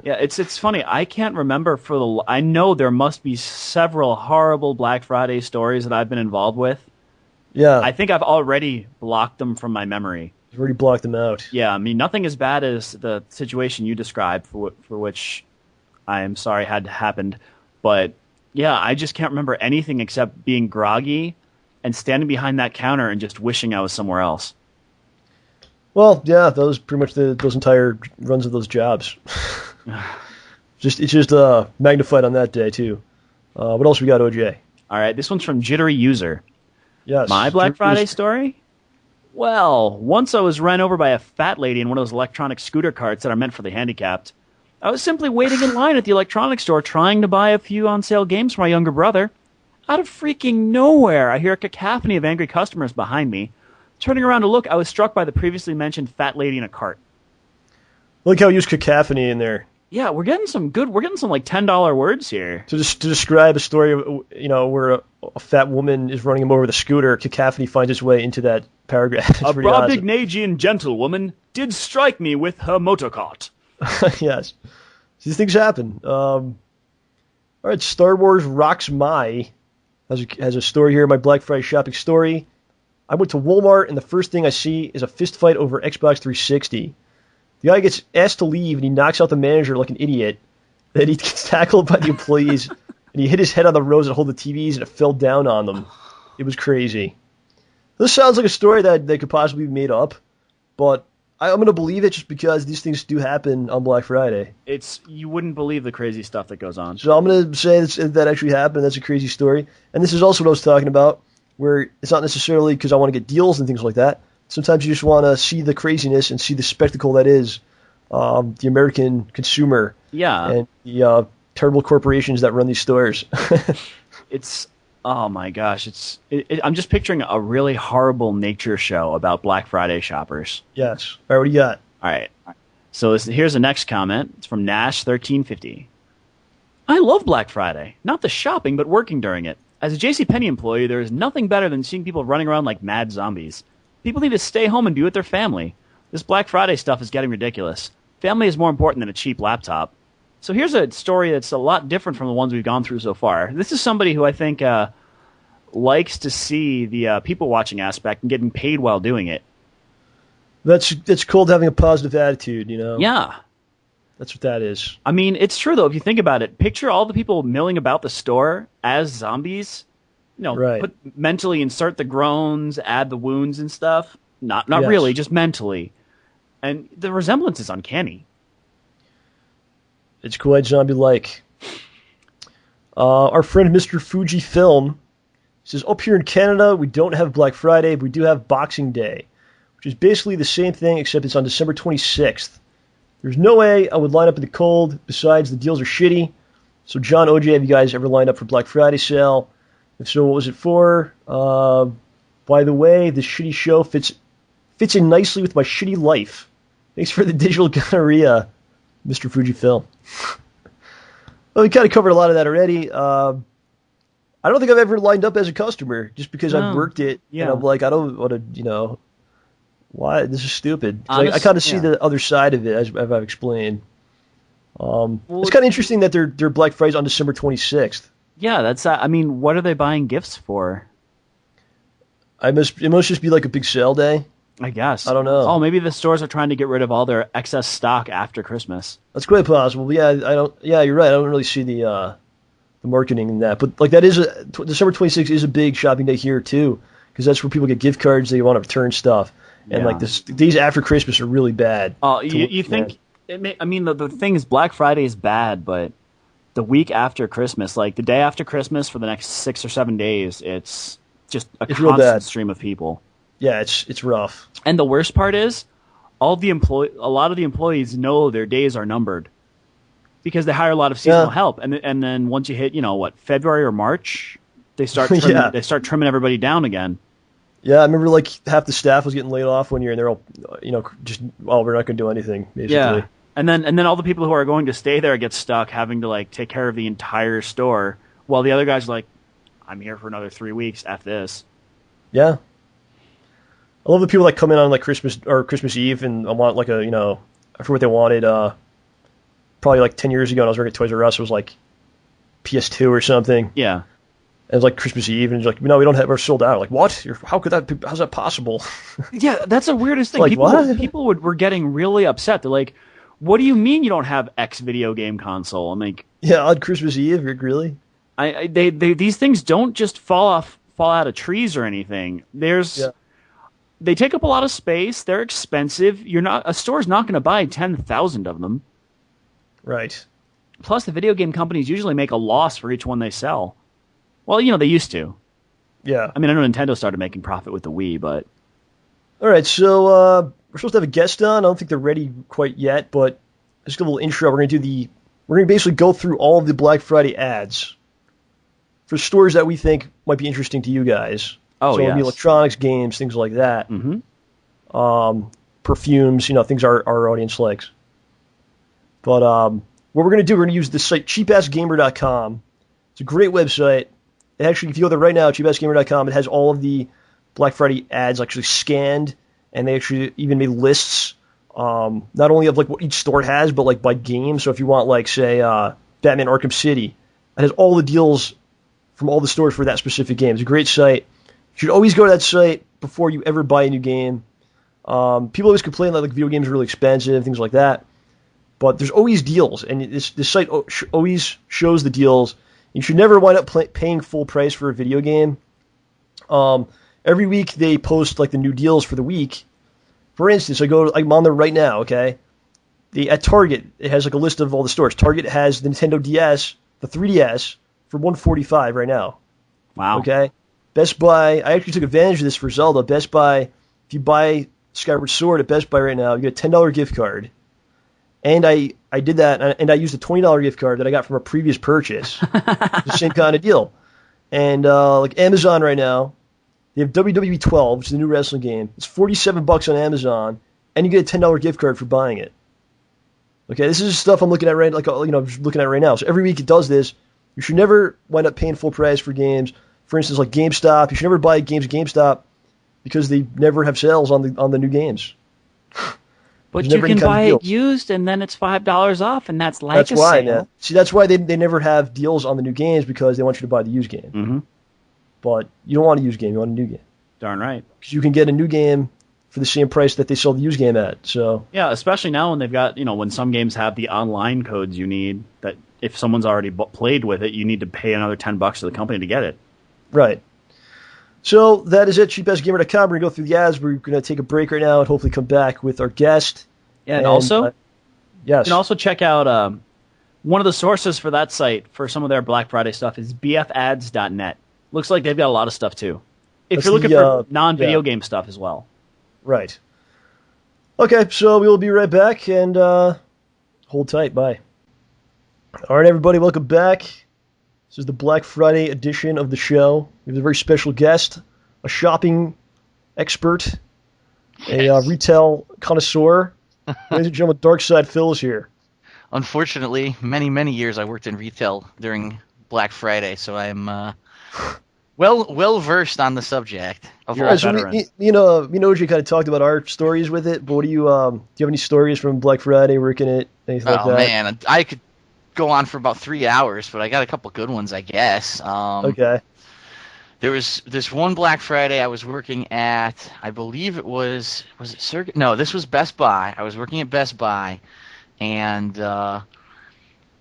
Yeah, it's funny. I can't remember I know there must be several horrible Black Friday stories that I've been involved with. Yeah. I think I've already blocked them from my memory. You've already blocked them out. Yeah, I mean, nothing as bad as the situation you described for which I am sorry had happened. But, yeah, I just can't remember anything except being groggy and standing behind that counter and just wishing I was somewhere else. Well, yeah, those pretty much those entire runs of those jobs. It's just magnified on that day, too. What else we got, OJ? All right, this one's from Jittery User. Yes. My Black Friday story? Well, once I was run over by a fat lady in one of those electronic scooter carts that are meant for the handicapped. I was simply waiting in line at the electronics store trying to buy a few on-sale games for my younger brother. Out of freaking nowhere, I hear a cacophony of angry customers behind me. Turning around to look, I was struck by the previously mentioned fat lady in a cart. Look how you use cacophony in there. Yeah, we're getting some like $10 words here. To describe a story, where a fat woman is running him over with a scooter, cacophony finds its way into that paragraph. A Brobdingnagian gentlewoman did strike me with her motor cart. Yes. These things happen. All right, Star Wars Rocks My has a story here, my Black Friday shopping story. I went to Walmart, and the first thing I see is a fist fight over Xbox 360. The guy gets asked to leave, and he knocks out the manager like an idiot. Then he gets tackled by the employees, and he hit his head on the rows that hold the TVs, and it fell down on them. It was crazy. This sounds like a story that they could possibly be made up, but I'm going to believe it just because these things do happen on Black Friday. You wouldn't believe the crazy stuff that goes on. So I'm going to say that actually happened. That's a crazy story. And this is also what I was talking about, where it's not necessarily because I want to get deals and things like that. Sometimes you just want to see the craziness and see the spectacle that is the American consumer. Yeah. And the terrible corporations that run these stores. Oh my gosh, I'm just picturing a really horrible nature show about Black Friday shoppers. Yes. All right, what do you got? All right. So here's the next comment. It's from Nash1350. I love Black Friday. Not the shopping, but working during it. As a JCPenney employee, there is nothing better than seeing people running around like mad zombies. People need to stay home and be with their family. This Black Friday stuff is getting ridiculous. Family is more important than a cheap laptop. So here's a story that's a lot different from the ones we've gone through so far. This is somebody who I think likes to see the people watching aspect and getting paid while doing it. That's called having a positive attitude, you know? Yeah. That's what that is. I mean, it's true, though, if you think about it. Picture all the people milling about the store as zombies. Right. Mentally insert the groans, add the wounds and stuff. Not Yes. really, just mentally. And the resemblance is uncanny. It's quite zombie-like. Our friend Mr. Fujifilm says, up here in Canada, we don't have Black Friday, but we do have Boxing Day, which is basically the same thing, except it's on December 26th. There's no way I would line up in the cold. Besides, the deals are shitty. So, John, OJ, have you guys ever lined up for Black Friday sale? If so, what was it for? By the way, this shitty show fits in nicely with my shitty life. Thanks for the digital gonorrhea, Mr. Fujifilm. Well, we kind of covered a lot of that already. I don't think I've ever lined up as a customer just because I've worked it. Yeah. And I'm like, I don't want to, why? This is stupid. I kind of see the other side of it, as I've explained. It's kind of interesting that their Black Friday's on December 26th. Yeah, I mean, what are they buying gifts for? It must just be like a big sale day. I guess. I don't know. Oh, maybe the stores are trying to get rid of all their excess stock after Christmas. That's quite possible. But yeah, you're right. I don't really see the marketing in that. But like that is December 26th is a big shopping day here too, because that's where people get gift cards. They want to return stuff, and like the days after Christmas are really bad. Oh, you think? The thing is, Black Friday is bad, but the week after Christmas, like the day after Christmas, for the next 6 or 7 days, it's just a constant stream of people. Yeah, it's rough. And the worst part is, a lot of the employees know their days are numbered because they hire a lot of seasonal help, and then once you hit February or March, they start trimming everybody down again. Yeah, I remember like half the staff was getting laid off one year, and they're all we're not going to do anything basically. Yeah, and then all the people who are going to stay there get stuck having to like take care of the entire store, while the other guys are like, I'm here for another 3 weeks. F this. Yeah. I love the people that come in on like Christmas or Christmas Eve and I want like I forget what they wanted. Probably like 10 years ago when I was working at Toys R Us, it was like PS2 or something. Yeah. And it was like Christmas Eve, and it's like, no, we don't have. We're sold out. Like, what? How's that possible? Yeah, that's the weirdest thing. Like, people were getting really upset. They're like, "What do you mean you don't have X video game console?" I'm like, yeah, on Christmas Eve, really? These things don't just fall out of trees or anything. They take up a lot of space. They're expensive. A store's not going to buy 10,000 of them. Right. Plus, the video game companies usually make a loss for each one they sell. Well, they used to. Yeah. I mean, I know Nintendo started making profit with the Wii, but... All right, so we're supposed to have a guest on. I don't think they're ready quite yet, but just a little intro. We're going to basically go through all of the Black Friday ads for stores that we think might be interesting to you guys. Oh, so it'll be electronics, games, things like that. Mm-hmm. Perfumes, things our audience likes. But what we're going to do, we're going to use the site cheapassgamer.com. It's a great website. Actually, if you go there right now, cheapassgamer.com, it has all of the Black Friday ads actually scanned, and they actually even made lists, not only of like what each store has, but like by game. So if you want like say Batman Arkham City, it has all the deals from all the stores for that specific game. It's a great site. You should always go to that site before you ever buy a new game. People always complain that like video games are really expensive, things like that. But there's always deals, and this site always shows the deals. You should never wind up paying full price for a video game. Every week they post like the new deals for the week. For instance, I'm on there right now, okay? At Target, it has like a list of all the stores. Target has the Nintendo DS, the 3DS, for $145 right now. Wow. Okay? Best Buy, I actually took advantage of this for Zelda. Best Buy, if you buy Skyward Sword at Best Buy right now, you get a $10 gift card. And I did that, and I used a $20 gift card that I got from a previous purchase. The same kind of deal. And like Amazon right now, they have WWE 12, which is a new wrestling game. It's $47 on Amazon, and you get a $10 gift card for buying it. Okay, this is stuff I'm looking at right now. So every week it does this. You should never wind up paying full price for games. For instance, like GameStop, you should never buy games at GameStop because they never have sales on the new games. But you can buy it used, and then it's $5 off, and that's like a sale. Yeah. See, that's why they never have deals on the new games, because they want you to buy the used game. Mm-hmm. But you don't want a used game; you want a new game. Darn right. Because you can get a new game for the same price that they sell the used game at. So yeah, especially now when they've got, when some games have the online codes you need, that if someone's already played with it, you need to pay another $10 to the company to get it. Right. So that is it, cheapastgamer.com. We're going to go through the ads. We're going to take a break right now and hopefully come back with our guest. Yeah, and also, yes. You can also check out one of the sources for that site for some of their Black Friday stuff is bfads.net. Looks like they've got a lot of stuff too. If you're looking for non-video game stuff as well. Right. Okay, so we will be right back, and hold tight. Bye. All right, everybody, welcome back. This is the Black Friday edition of the show. We have a very special guest, a shopping expert, a retail connoisseur. Ladies and gentlemen, Dark Side Phil is here. Unfortunately, many, many years I worked in retail during Black Friday, so I'm well versed on the subject. You're a veteran. Me and OJ kind of talked about our stories with it, but what do you have any stories from Black Friday working it, anything like that? Oh man, I could go on for about 3 hours, but I got a couple good ones, I guess. Okay. There was this one Black Friday I was working at, I believe was it Circuit? No, this was Best Buy. I was working at Best Buy, and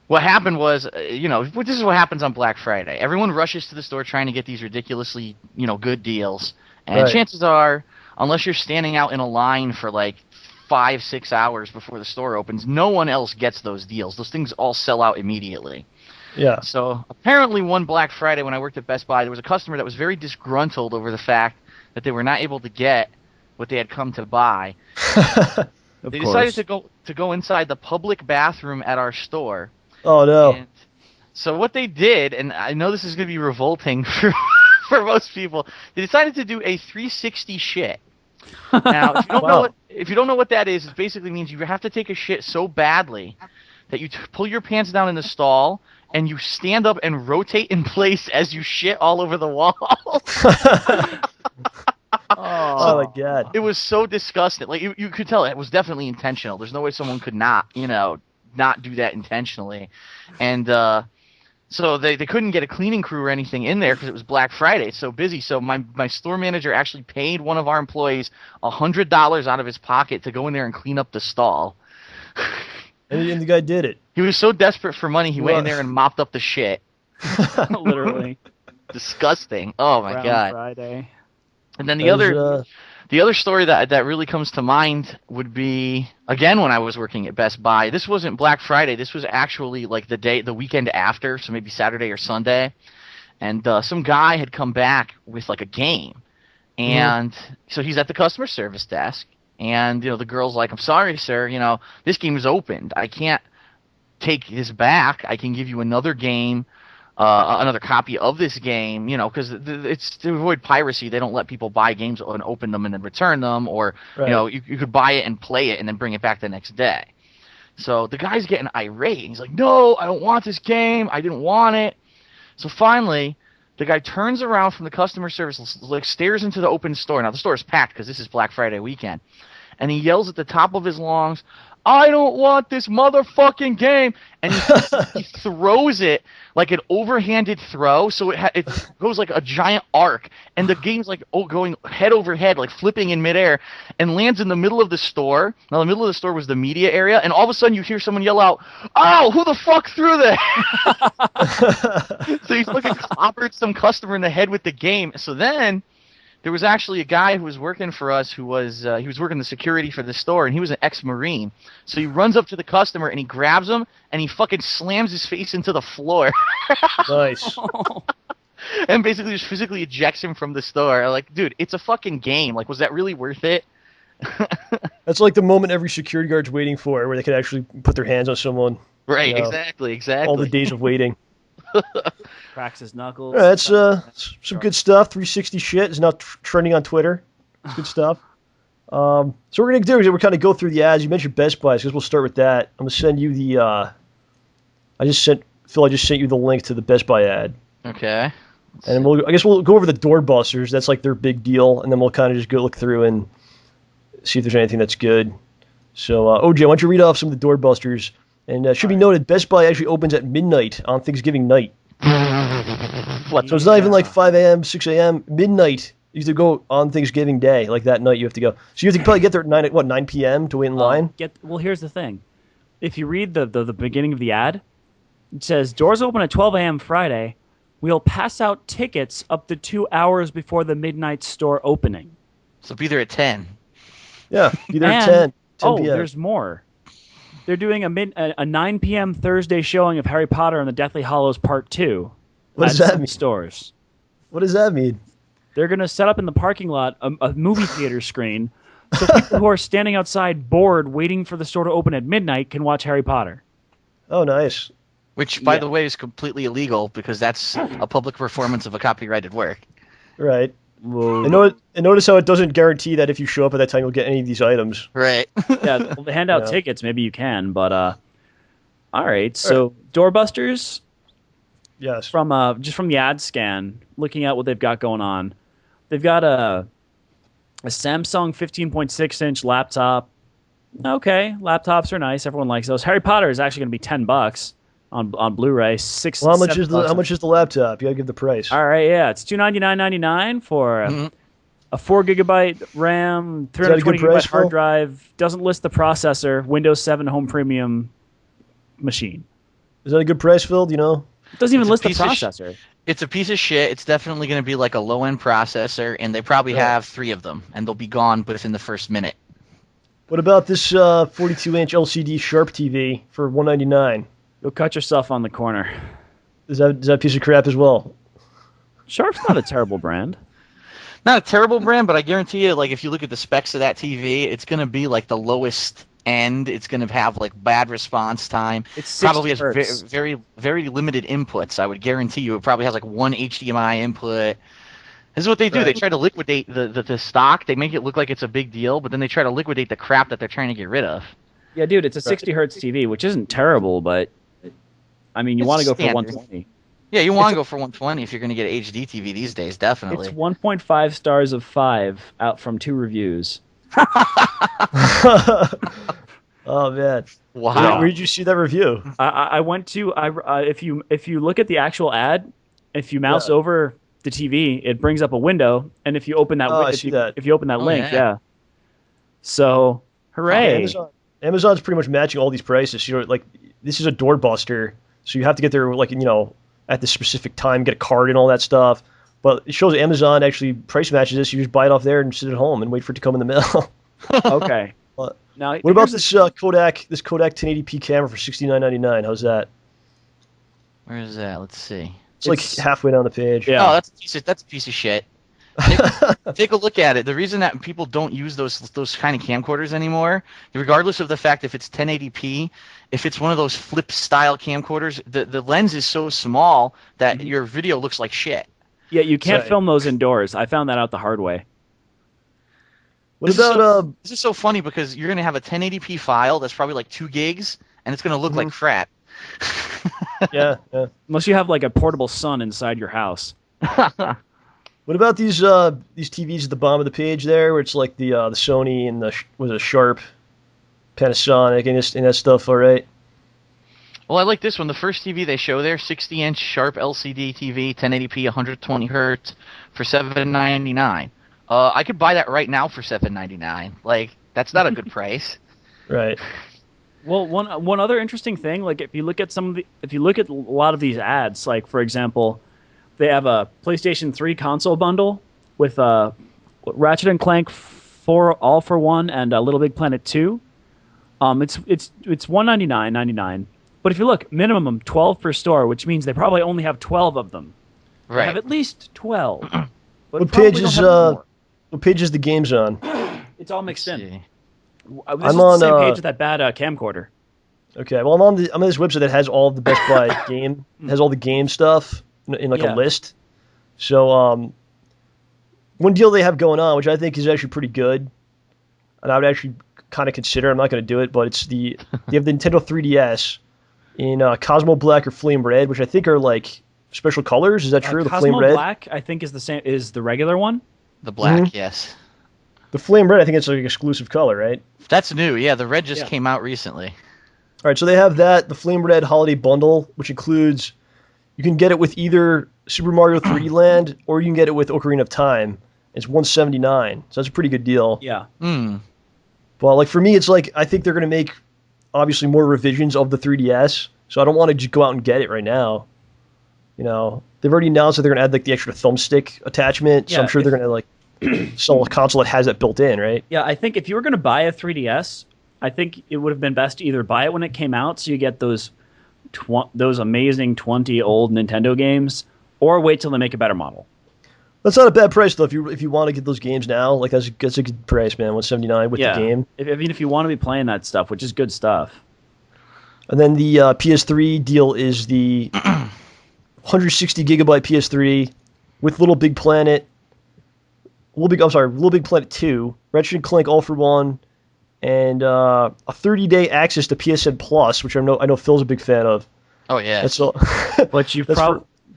what happened was, this is what happens on Black Friday. Everyone rushes to the store trying to get these ridiculously, good deals, and chances are, unless you're standing out in a line for like 5-6 hours before the store opens, no one else gets those deals. Those things all sell out immediately. Yeah. So apparently one Black Friday when I worked at Best Buy, there was a customer that was very disgruntled over the fact that they were not able to get what they had come to buy. They decided to go inside the public bathroom at our store. Oh, no. And so what they did, and I know this is going to be revolting for most people, they decided to do a 360 shit. Now, if you don't know what that is, it basically means you have to take a shit so badly that you pull your pants down in the stall and you stand up and rotate in place as you shit all over the wall. Oh my God! It was so disgusting. Like you could tell it was definitely intentional. There's no way someone could not do that intentionally, and so they couldn't get a cleaning crew or anything in there because it was Black Friday. It's so busy. So my store manager actually paid one of our employees $100 out of his pocket to go in there and clean up the stall. And the guy did it. He was so desperate for money, he went in there and mopped up the shit. Literally. Disgusting. Oh my God. Friday. And then the other story that really comes to mind would be, again, when I was working at Best Buy. This wasn't Black Friday. This was actually like the weekend after, so maybe Saturday or Sunday. And some guy had come back with like a game. And so he's at the customer service desk. And, the girl's like, "I'm sorry, sir, this game is opened. I can't take this back. I can give you another game, another copy of this game, because it's to avoid piracy. They don't let people buy games and open them and then return them, or, you could buy it and play it and then bring it back the next day." So the guy's getting irate. He's like, "No, I don't want this game. I didn't want it." So finally, the guy turns around from the customer service, stares into the open store. Now, the store is packed because this is Black Friday weekend. and he yells at the top of his lungs, "I don't want this motherfucking game!" And he throws it like an overhanded throw, so it goes like a giant arc, and the game's like going head over head, like flipping in midair, and lands in the middle of the store. Now the middle of the store was the media area, and all of a sudden you hear someone yell out, "Oh, who the fuck threw that?" So he's fucking clobbered some customer in the head with the game. So then there was actually a guy who was working for us who was he was working the security for the store, and he was an ex-Marine. So he runs up to the customer and he grabs him and he fucking slams his face into the floor. Nice. And basically just physically ejects him from the store. Like, dude, it's a fucking game. Like, was that really worth it? That's like the moment every security guard's waiting for, where they can actually put their hands on someone. Right, You know, exactly. All the days of waiting. Cracks his knuckles. All right, that's some good stuff. 360 shit is now trending on Twitter. It's good stuff. So what we're going to do is we're kind of go through the ads. You mentioned Best Buy, because we'll start with that. I'm going to send you the I just sent you the link to the Best Buy ad. Okay. And I guess we'll go over the doorbusters. That's like their big deal. And then we'll kind of just go look through and see if there's anything that's good. So, OJ, why don't you read off some of the doorbusters? And should be noted, Best Buy actually opens at midnight on Thanksgiving night. What? So it's not even like 5 a.m., 6 a.m., midnight. You have to go on Thanksgiving Day, like that night you have to go. So you have to probably get there at 9 p.m. to wait in line? Well, here's the thing. If you read the beginning of the ad, it says, doors open at 12 a.m. Friday. We'll pass out tickets up to 2 hours before the midnight store opening. So be there at 10. Yeah, be there at 10 p.m. There's more. They're doing a 9 p.m. Thursday showing of Harry Potter and the Deathly Hallows Part 2. What does that mean? Stores. What does that mean? They're going to set up in the parking lot a movie theater screen so people who are standing outside bored waiting for the store to open at midnight can watch Harry Potter. Oh, nice. Which, by the way, is completely illegal because that's a public performance of a copyrighted work. Right. Whoa. And notice how it doesn't guarantee that if you show up at that time you'll get any of these items. Right. Yeah, well, they hand out tickets. Maybe you can, but all right. So doorbusters. Yes. From just from the ad scan, looking at what they've got going on, they've got a Samsung 15.6-inch laptop. Okay, laptops are nice. Everyone likes those. Harry Potter is actually going to be $10 on Blu-ray. Well, how much is the laptop? You got to give the price. All right, yeah, it's $299.99 for a 4 GB RAM, 320 GB hard drive. Doesn't list the processor. Windows 7 Home Premium machine. Is that a good price, Phil? Do you know? It doesn't even list the processor. It's a piece of shit. It's definitely going to be like a low-end processor, and they probably have 3 of them, and they'll be gone within the first minute. What about this 42-inch LCD Sharp TV for $199? You'll cut yourself on the corner. Is that a piece of crap as well? Sharp's not a terrible brand. Not a terrible brand, but I guarantee you, like if you look at the specs of that TV, it's going to be like the lowest end. It's going to have like bad response time. It's probably has hertz. very very limited inputs. I would guarantee you, it probably has like one HDMI input. This is what they do. They try to liquidate the stock. They make it look like it's a big deal, but then they try to liquidate the crap that they're trying to get rid of. Yeah, dude, it's a 60 hertz TV, which isn't terrible, but I mean, you want to go standard. for 120. Yeah, you want to go for 120 if you're going to get an HD TV these days, definitely. It's 1.5 stars of 5 out from 2 reviews. Oh man! Wow. Where did you see that review? I went to if you look at the actual ad, if you mouse over the TV, it brings up a window, and if you open that, if you open that link, So, hooray! Amazon's pretty much matching all these prices. You know, like this is a doorbuster, so you have to get there like at the specific time, get a card and all that stuff. But it shows Amazon actually price matches this. You just buy it off there and sit at home and wait for it to come in the mail. Okay. Now, what about this Kodak 1080p camera for $69.99? How's that? Where is that? Let's see. It's like halfway down the page. Yeah. Oh, that's a piece of shit. Take a look at it. The reason that people don't use those kind of camcorders anymore, regardless of the fact if it's 1080p, if it's one of those flip style camcorders, the lens is so small that your video looks like shit. Yeah, you can't film those indoors. I found that out the hard way. This is so funny because you're going to have a 1080p file that's probably like 2 gigs, and it's going to look like crap. yeah. Unless you have like a portable sun inside your house. What about these TVs at the bottom of the page there, where it's like the Sony and was a Sharp, Panasonic, and that stuff? All right. Well, I like this one. The first TV they show there, 60-inch Sharp LCD TV, 1080p, 120 hertz, for $799. I could buy that right now for $799. Like, that's not a good price. Right. Well, one other interesting thing, like if you look at a lot of these ads, like for example, they have a PlayStation 3 console bundle with Ratchet and Clank 4 All for One and Little Big Planet 2. It's $199.99. But if you look, minimum 12 per store, which means they probably only have 12 of them. Right. They have at least 12. But What page is the games on? It's all mixed in. See. This is the same page with that bad camcorder. Okay, well I'm on this website that has all of the Best Buy game, has all the game stuff in like a list. So one deal they have going on, which I think is actually pretty good, and I would actually kind of consider. I'm not going to do it, but it's they have the Nintendo 3DS in Cosmo Black or Flame Red, which I think are like special colors. Is that true? The Cosmo Flame Red Black, I think, is the same. Is the regular one? The black, yes. The Flame Red, I think it's like an exclusive color, right? That's new. Yeah, the red just came out recently. All right, so they have that, the Flame Red Holiday Bundle, which includes, you can get it with either Super Mario 3D Land or you can get it with Ocarina of Time. It's $179, so that's a pretty good deal. Yeah. Well, like for me, it's like I think they're going to make obviously more revisions of the 3DS, so I don't want to just go out and get it right now. You know, they've already announced that they're going to add like the extra thumbstick attachment, so I'm sure they're going to like sell a console that has that built in, right? Yeah, I think if you were going to buy a 3DS, I think it would have been best to either buy it when it came out, so you get those amazing 20 old Nintendo games, or wait till they make a better model. That's not a bad price though. If you want to get those games now, like that's a good price, man. $179 with the game. If you want to be playing that stuff, which is good stuff. And then the PS3 deal is the 160 gigabyte PS3 with Little Big Planet. Little Big Planet 2, Ratchet and Clank All for One, and a 30-day access to PSN Plus, which I know Phil's a big fan of. Oh yeah. That's all. But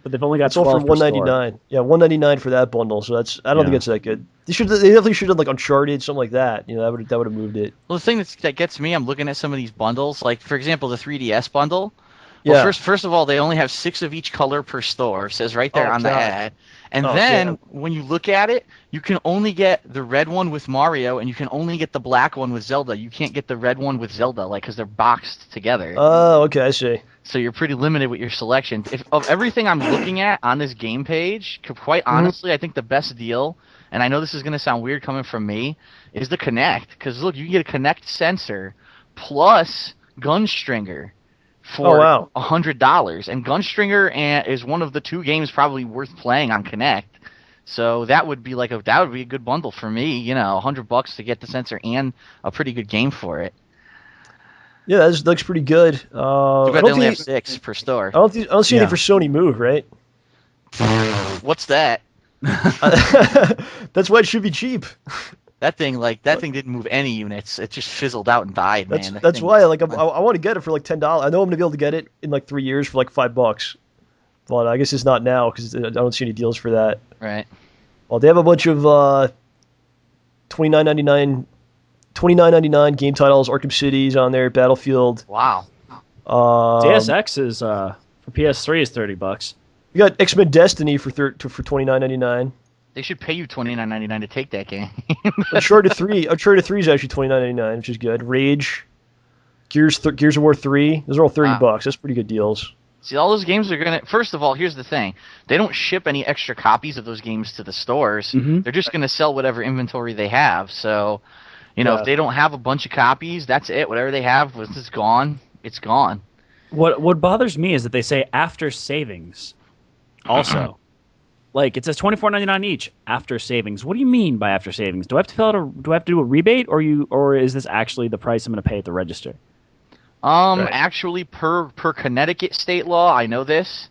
but they've only got 12 all for $199. Yeah, $199 for that bundle. So I don't think it's that good. They definitely should have like Uncharted, something like that. You know, that would have moved it. Well, the thing that gets me, I'm looking at some of these bundles, like for example the 3DS bundle. Well, first of all, they only have 6 of each color per store. It says right there on the ad. And then when you look at it, you can only get the red one with Mario, and you can only get the black one with Zelda. You can't get the red one with Zelda, like because they're boxed together. Oh, okay, I see. So you're pretty limited with your selection. Of everything I'm looking at on this game page, quite honestly, I think the best deal, and I know this is going to sound weird coming from me, is the Kinect. Because look, you can get a Kinect sensor plus Gunstringer for $100, and Gunstringer is one of the 2 games probably worth playing on Kinect. So that would be a good bundle for me. You know, $100 to get the sensor and a pretty good game for it. Yeah, that looks pretty good. They only have 6 per store. I don't see anything for Sony Move, right? What's that? That's why it should be cheap. That thing didn't move any units. It just fizzled out and died, man. That's why I want to get it for like $10. I know I'm gonna be able to get it in like 3 years for like $5, but I guess it's not now because I don't see any deals for that. Right. Well, they have a bunch of $29.99 game titles. Arkham City's on there. Battlefield. Wow. Deus Ex is for PS3 is $30. You got X-Men Destiny for $29.99. They should pay you $29.99 to take that game. Uncharted 3 is actually $29.99, which is good. Rage, Gears of War 3, those are all $30. That's pretty good deals. See, all those games are gonna. First of all, here's the thing: they don't ship any extra copies of those games to the stores. Mm-hmm. They're just gonna sell whatever inventory they have. So, if they don't have a bunch of copies, that's it. Whatever they have, once it's gone, it's gone. What bothers me is that they say after savings. Also. Like, it says $24.99 each after savings. What do you mean by after savings? Do I have to do a rebate, or is this actually the price I'm going to pay at the register? Right. Actually, per Connecticut state law, I know this.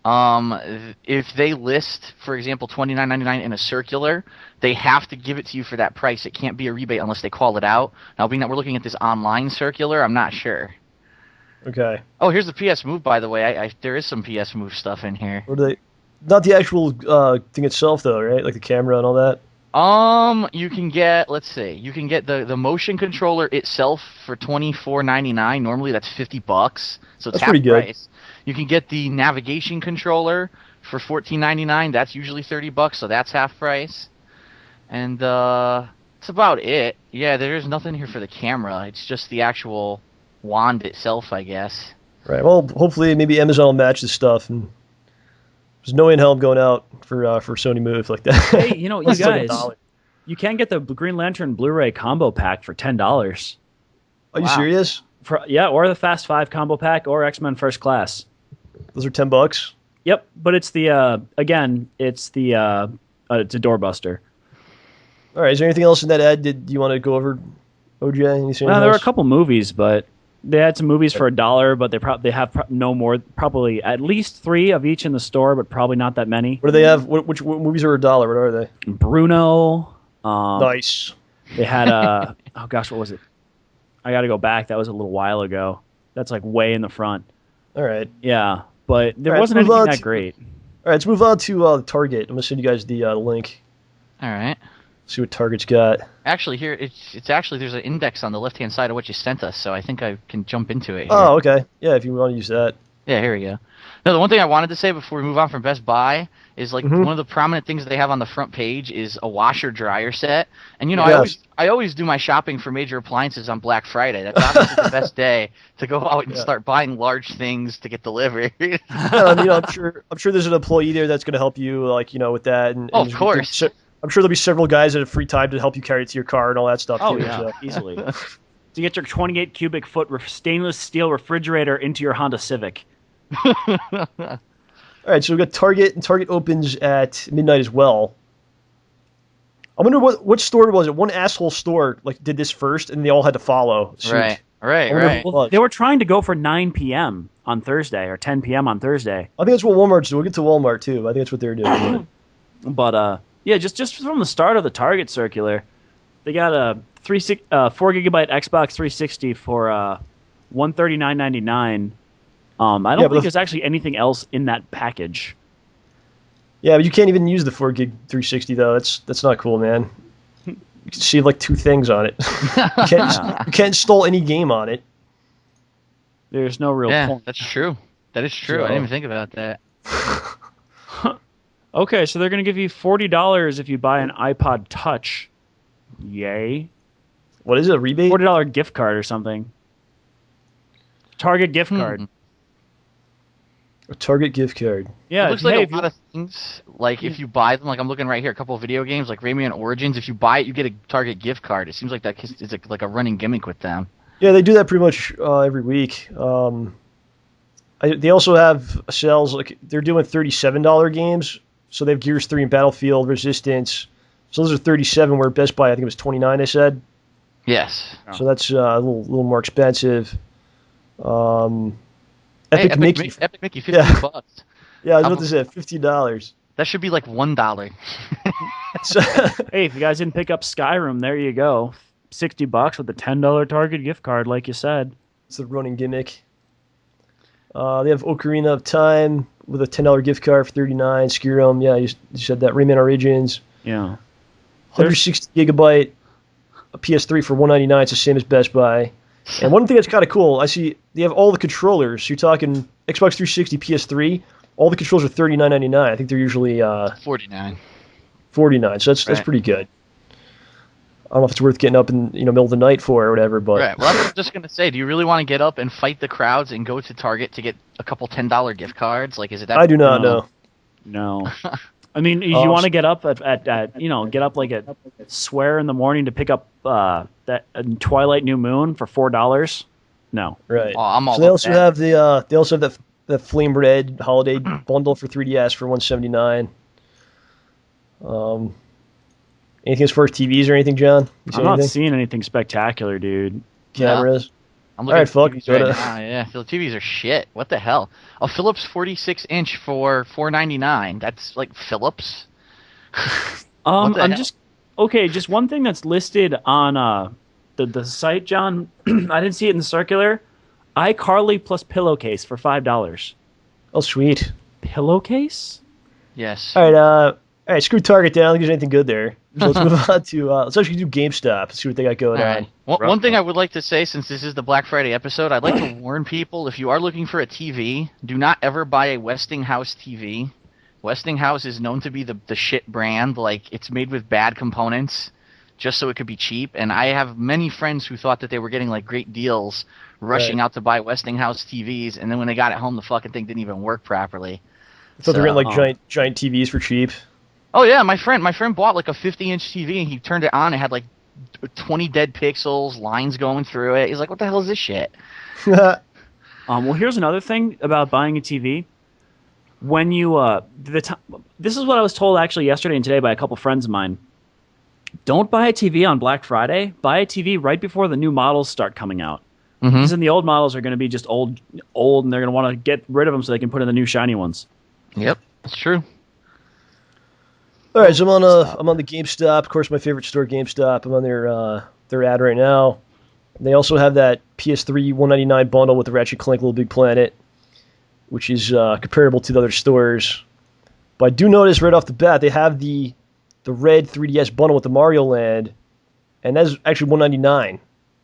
If they list, for example, $29.99 in a circular, they have to give it to you for that price. It can't be a rebate unless they call it out. Now, being that we're looking at this online circular, I'm not sure. Okay. Oh, here's the PS Move, by the way. There is some PS Move stuff in here. What are they? not the actual thing itself, though, right? Like the camera and all that. You can get, let's see, you can get the motion controller itself for $24.99. Normally that's $50, so it's That's half pretty good. price. You can get the navigation controller for $14.99. That's usually $30, so that's half price. And that's about it. Yeah, there's nothing here for the camera. It's just the actual wand itself, I guess. Right. Well, hopefully, maybe Amazon will match this stuff, and there's no way in hell I'm going out for Sony Move like that. Hey, you know, you It's like guys, $1. you can get the Green Lantern Blu-ray combo pack for $10. Are you Wow. serious? Yeah, or the Fast Five combo pack, or X-Men First Class. Those are $10. Yep, but it's the again, it's a doorbuster. All right. Is there anything else in that ad? Did you want to go over, OJ? Anything There were a else? couple movies, but they had some movies for $1, but they have no more, probably at least 3 of each in the store, but probably not that many. What do they have? Which movies are $1? What are they? Bruno. Nice. They had oh gosh, what was it? I got to go back. That was a little while ago. That's like way in the front. All right. Yeah, but there All right, wasn't let's move anything on that to- great. All right. Let's move on to Target. I'm gonna send you guys the link. All right. See what Target's got. Actually, here it's actually there's an index on the left-hand side of what you sent us, so I think I can jump into it here. Oh, okay. Yeah, if you want to use that. Yeah, here we go. No, the one thing I wanted to say before we move on from Best Buy is like one of the prominent things that they have on the front page is a washer dryer set. And you know, Yes. I always do my shopping for major appliances on Black Friday. That's obviously the best day to go out and start buying large things to get delivered. Yeah, I mean, I'm sure there's an employee there that's going to help you, like, with that. And Oh, of course. I'm sure there'll be several guys that have free time to help you carry it to your car and all that stuff. Oh too, yeah, so. easily. To get your 28 cubic foot stainless steel refrigerator into your Honda Civic. All right, so we've got Target, and Target opens at midnight as well. I wonder what store was it? One asshole store did this first, and they all had to follow suit. Right. I wonder Right. what- Well, they were trying to go for 9 p.m. on Thursday or 10 p.m. on Thursday. I think that's what Walmart's doing. We'll get to Walmart too. I think that's what they're doing. But yeah, just from the start of the Target circular, they got a 4 gigabyte Xbox 360 for $139.99. I don't but think there's actually anything else in that package. Yeah, but you can't even use the 4 gig 360 though. That's not cool, man. You can see like 2 things on it. you can't install any game on it. There's no real Yeah, point. that's true. That is true. I didn't even think about that. Okay, so they're going to give you $40 if you buy an iPod Touch. Yay. What is it? A rebate? $40 gift card or something. Target gift card. A Target gift card. Yeah, It looks like hey, a lot of things. Like if you buy them, like I'm looking right here, a couple of video games, like Rayman Origins. If you buy it, you get a Target gift card. It seems like that is like a running gimmick with them. Yeah, they do that pretty much every week. They also have sales, like they're doing $37 games. So they have Gears 3 and Battlefield, Resistance. So those are 37, where Best Buy, I think it was 29, I said. Yes. So that's a little more expensive. Hey, Epic Mickey. Epic Mickey, $15. Yeah, I was about to say $50. That should be like $1. So, Hey, if you guys didn't pick up Skyrim, there you go. $60 with a $10 Target gift card, like you said. it's a running gimmick. They have Ocarina of Time with a $10 gift card for $39. Skyrim, yeah, you said that. Rayman Origins. Yeah. 160 gigabyte a PS3 for $199. It's the same as Best Buy. And one thing that's kind of cool, I see they have all the controllers. You're talking Xbox 360, PS3. All the controls are $39.99. I think they're usually $49. $49. So that's Right. pretty good. I don't know if it's worth getting up in middle of the night for or whatever, but Right. Well, that's what I was just gonna say. Do you really want to get up and fight the crowds and go to Target to get a couple $10 gift cards? Like, is it that? I do not No. know. No. I mean, you want to get up get up like at swear in the morning to pick up that Twilight New Moon for $4? No. Right. Oh, I'm all So they up also that. have they also have that Flame Red holiday bundle for 3DS for $179. Anything as far as TVs or anything, John? You see I'm not anything? seeing anything spectacular, dude. Cameras. I'm All right, looking at fuck, TVs right go to- now. Yeah, the TVs are shit. What the hell? A Philips 46-inch for $499. That's like Philips. What the I'm hell? just okay. Just one thing that's listed on the site, John. I didn't see it in the circular. iCarly plus pillowcase for $5. Oh, sweet. Pillowcase? Yes. All right. Screw Target down. I don't think there's anything good there. So let's move on to let's actually do GameStop. Let's see what they got going on. One thing I would like to say, since this is the Black Friday episode, I'd like to warn people: if you are looking for a TV, do not ever buy a Westinghouse TV. Westinghouse is known to be the shit brand. Like, it's made with bad components, just so it could be cheap. And I have many friends who thought that they were getting like great deals, rushing out to buy Westinghouse TVs, and then when they got it home, the fucking thing didn't even work properly. I thought they were getting like giant TVs for cheap. Oh yeah, my friend bought like a 50-inch TV and he turned it on. It had like 20 dead pixels, lines going through it. He's like, "What the hell is this shit?" Well, here's another thing about buying a TV. When you this is what I was told actually yesterday and today by a couple friends of mine. Don't buy a TV on Black Friday. Buy a TV right before the new models start coming out. Because then the old models are going to be just old, and they're going to want to get rid of them so they can put in the new shiny ones. Yep, that's true. All right, so I'm on the GameStop. Of course, my favorite store, GameStop. I'm on their ad right now. They also have that PS3 $199 bundle with the Ratchet Clank Little Big Planet, which is comparable to the other stores. But I do notice right off the bat they have the red 3DS bundle with the Mario Land, and that's actually $199.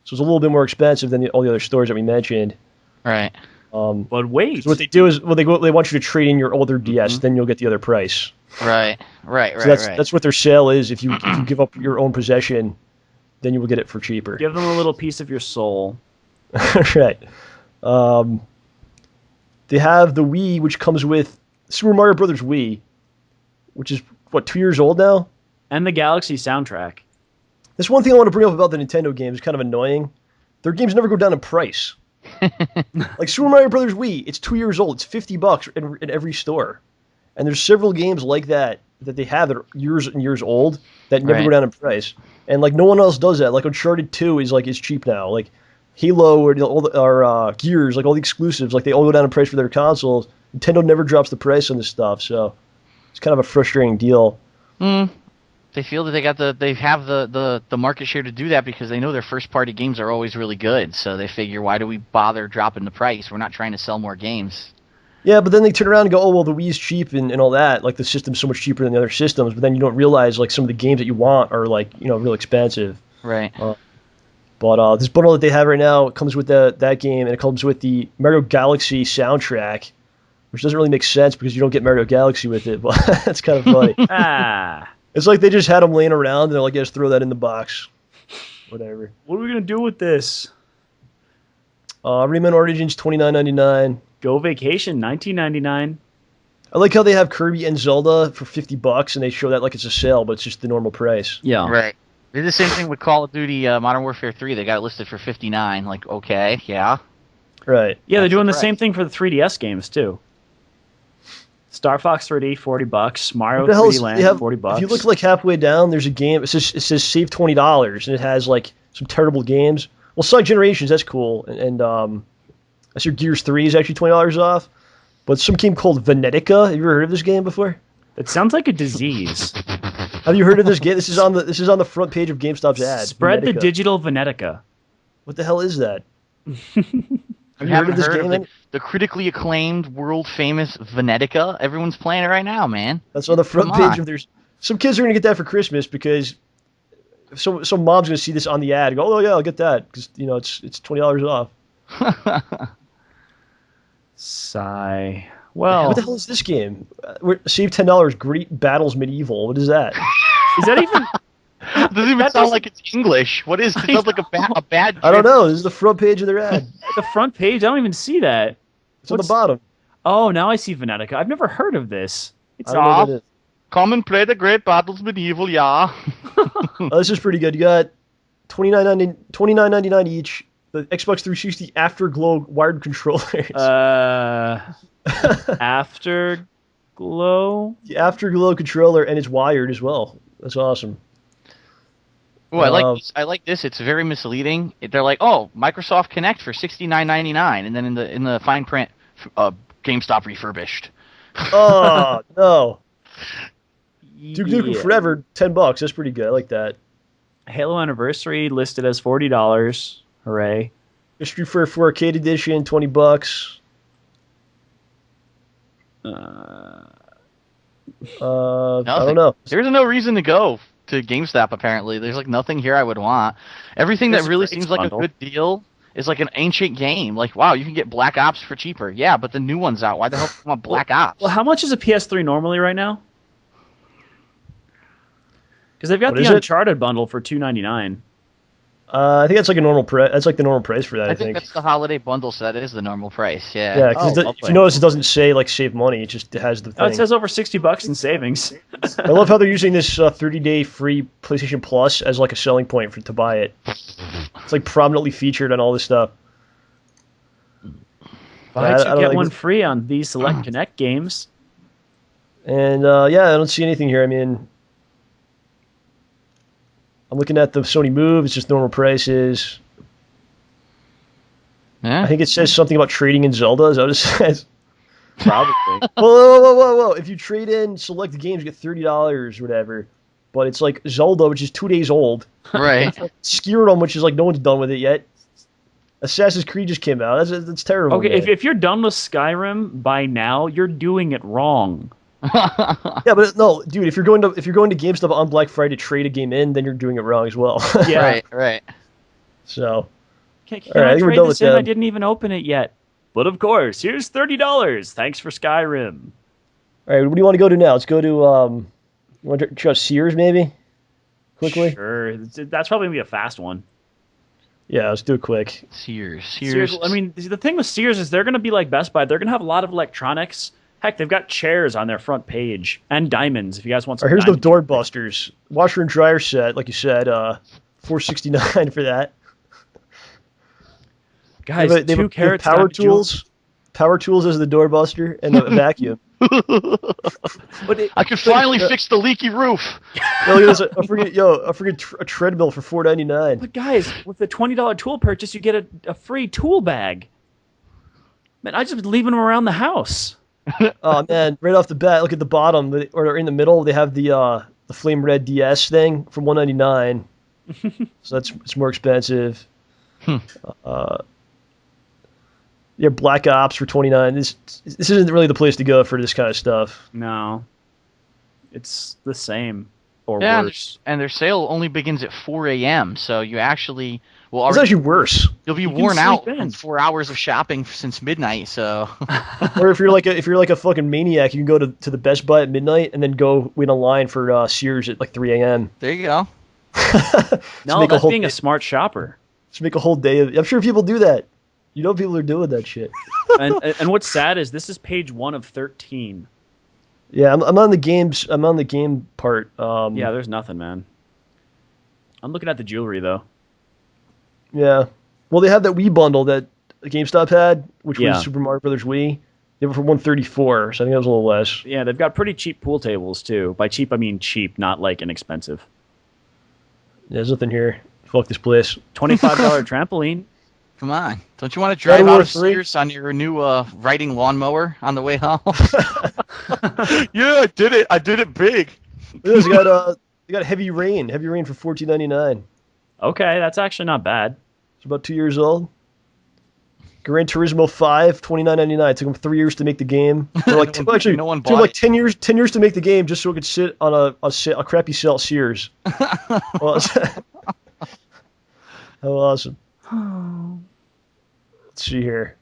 So it's a little bit more expensive than all the other stores that we mentioned. Right. But wait. So what they do is, they want you to trade in your older DS, then you'll get the other price. Right. So that's what their sale is. If you give up your own possession, then you will get it for cheaper. Give them a little piece of your soul. Right. They have the Wii, which comes with Super Mario Brothers Wii, which is, 2 years old now? And the Galaxy soundtrack. That's one thing I want to bring up about the Nintendo games. It's kind of annoying. Their games never go down in price. Like Super Mario Brothers Wii, it's 2 years old. It's $50 in every store. And there's several games like that they have that are years and years old that never go down in price. And like no one else does that. Like Uncharted 2 is cheap now. Like Halo or Gears, like all the exclusives, like they all go down in price for their consoles. Nintendo never drops the price on this stuff, so it's kind of a frustrating deal. They feel that they have the market share to do that because they know their first party games are always really good. So they figure, why do we bother dropping the price? We're not trying to sell more games. Yeah, but then they turn around and go, oh, well, the Wii's cheap and all that. Like, the system's so much cheaper than the other systems. But then you don't realize, like, some of the games that you want are, like, real expensive. Right. But this bundle that they have right now, it comes with that game, and it comes with the Mario Galaxy soundtrack, which doesn't really make sense because you don't get Mario Galaxy with it. But that's kind of funny. It's like they just had them laying around, and they're like, yeah, just throw that in the box. Whatever. What are we going to do with this? Rayman Origins, $29.99. Go Vacation, $19.99. I like how they have Kirby and Zelda for $50, and they show that like it's a sale, but it's just the normal price. Yeah. Right. They did the same thing with Call of Duty Modern Warfare 3. They got it listed for $59. Like, okay, yeah. Right. Yeah, they're doing the same thing for the 3DS games, too. Star Fox 3D, $40. Mario 3D Land, $40. If you look like halfway down, there's a game. It says save $20, and it has like some terrible games. Well, Sonic Generations, that's cool, and I see Gears 3 is actually $20 off. But some game called Venetica. Have you ever heard of this game before? It sounds like a disease. Have you heard of this game? This is on the front page of GameStop's ad. Spread Venetica. the digital Venetica. What the hell is that? Have you heard of this game? The critically acclaimed, world famous Venetica. Everyone's playing it right now, man. That's on the front page of theirs. Some kids are gonna get that for Christmas because some mom's gonna see this on the ad and go, oh yeah, I'll get that because it's $20 off. Sigh. Well, what the hell is this game? Save $10. Great Battles Medieval. What is that? Is that even? It doesn't even sound like it's English. What is it? It sounds like a bad. I don't know. This is the front page of their ad. The front page? I don't even see that. It's on the bottom. Oh, now I see Venetica. I've never heard of this. It's off. Come and play the Great Battles Medieval, yeah. This is pretty good. You got $29.99 each. The Xbox 360 Afterglow wired controllers. Afterglow? The Afterglow controller, and it's wired as well. That's awesome. Oh, I like this. It's very misleading. They're like, oh, Microsoft Connect for $69.99, and then in the fine print, GameStop refurbished. Oh no! Duke Nukem Forever, $10. That's pretty good. I like that. Halo Anniversary listed as $40. Hooray! History for Arcade Edition, $20. I don't know. There's no reason to go to GameStop, apparently. There's like nothing here I would want. Everything that really seems like a good deal is like an ancient game. Like, wow, you can get Black Ops for cheaper. Yeah, but the new one's out. Why the hell do you want Black Ops? Well, how much is a PS3 normally right now? Because they've got the Uncharted bundle for $299. I think that's like a normal price. That's like the normal price for that. I think that's the holiday bundle, so that is the normal price. Yeah. Yeah, because if you notice, it doesn't say like save money. It just has the thing. Oh, it says over $60 in savings. I love how they're using this 30-day free PlayStation Plus as like a selling point to buy it. It's like prominently featured on all this stuff. Buy two get one free on these select Connect games. And I don't see anything here. I mean, I'm looking at the Sony Move. It's just normal prices. Yeah. I think it says something about trading in Zelda. Is that what it says? Probably. Whoa. If you trade in select games, you get $30 or whatever. But it's like Zelda, which is 2 days old. Right. Skyrim, which is like no one's done with it yet. Assassin's Creed just came out. That's terrible. Okay, if you're done with Skyrim by now, you're doing it wrong. Yeah, but no, dude. If you're going to GameStop on Black Friday to trade a game in, then you're doing it wrong as well. Yeah, right. So, can I trade this in? I didn't even open it yet. But of course, here's $30. Thanks for Skyrim. All right, what do you want to go to now? Let's go to you want to check out Sears maybe? Quickly. Sure, that's probably gonna be a fast one. Yeah, let's do it quick. Sears. I mean, the thing with Sears is they're gonna be like Best Buy. They're gonna have a lot of electronics. Heck, they've got chairs on their front page and diamonds. If you guys want some. Here's the door busters, washer and dryer set, like you said, $469 for that. Guys, they have power tools. Power tools as the door buster and a vacuum. I can finally fix the leaky roof. Look at this! I forget a treadmill for $4.99. But guys, with the $20 tool purchase, you get a free tool bag. Man, I just been leaving them around the house. Oh man! Right off the bat, look at the bottom or in the middle. They have the flame red DS thing from $199. So it's more expensive. Yeah, Black Ops for $29. This isn't really the place to go for this kind of stuff. No, it's the same or worse. And their sale only begins at 4 a.m. So you actually it's actually worse. You'll be worn out from 4 hours of shopping since midnight. So, or if you're like a fucking maniac, you can go to the Best Buy at midnight and then go wait in line for Sears at like 3 a.m. There you go. No, that's being a smart shopper. Just make a whole day of. I'm sure people do that. You know, people are doing that shit. and what's sad is this is page 1 of 13. Yeah, I'm on the games. I'm on the game part. Yeah, there's nothing, man. I'm looking at the jewelry though. Yeah, well, they have that Wii bundle that GameStop had, which was Super Mario Brothers Wii. They were for $134, so I think that was a little less. Yeah, they've got pretty cheap pool tables too. By cheap, I mean cheap, not like inexpensive. Yeah, there's nothing here. Fuck this place. $25 trampoline. Come on. Don't you want to drive out of Sears on your new riding lawnmower on the way home? Yeah, I did it. I did it big. They got Heavy Rain for $14.99. Okay, that's actually not bad. It's about 2 years old. Gran Turismo 5, $29.99. It took them 3 years to make the game. Or like no one bought like 10 years to make the game just so it could sit on a crappy sale at Sears. How awesome. Let's see here.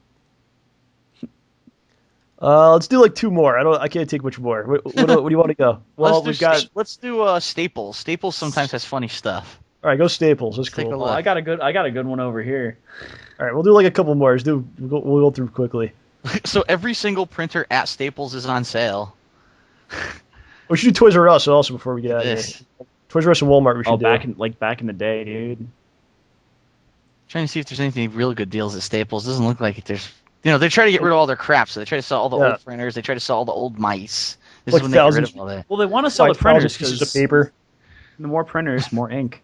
Let's do like 2 more. I can't take much more. What do you want to go? Well, let's do Staples. Staples sometimes has funny stuff. All right, go Staples. That's cool. Well, I got a good one over here. All right, we'll do like a couple more. We'll go through quickly. So every single printer at Staples is on sale. We should do Toys R Us also before we get out of here. Toys R Us and Walmart. We should do. Back in the day, dude. Trying to see if there's anything real good deals at Staples. Doesn't look like it. There's, they try to get rid of all their crap, so they try to sell all the old printers. They try to sell all the old mice. This is when they get rid of all that. Well, they want to sell the printers because of paper. The more printers, more ink.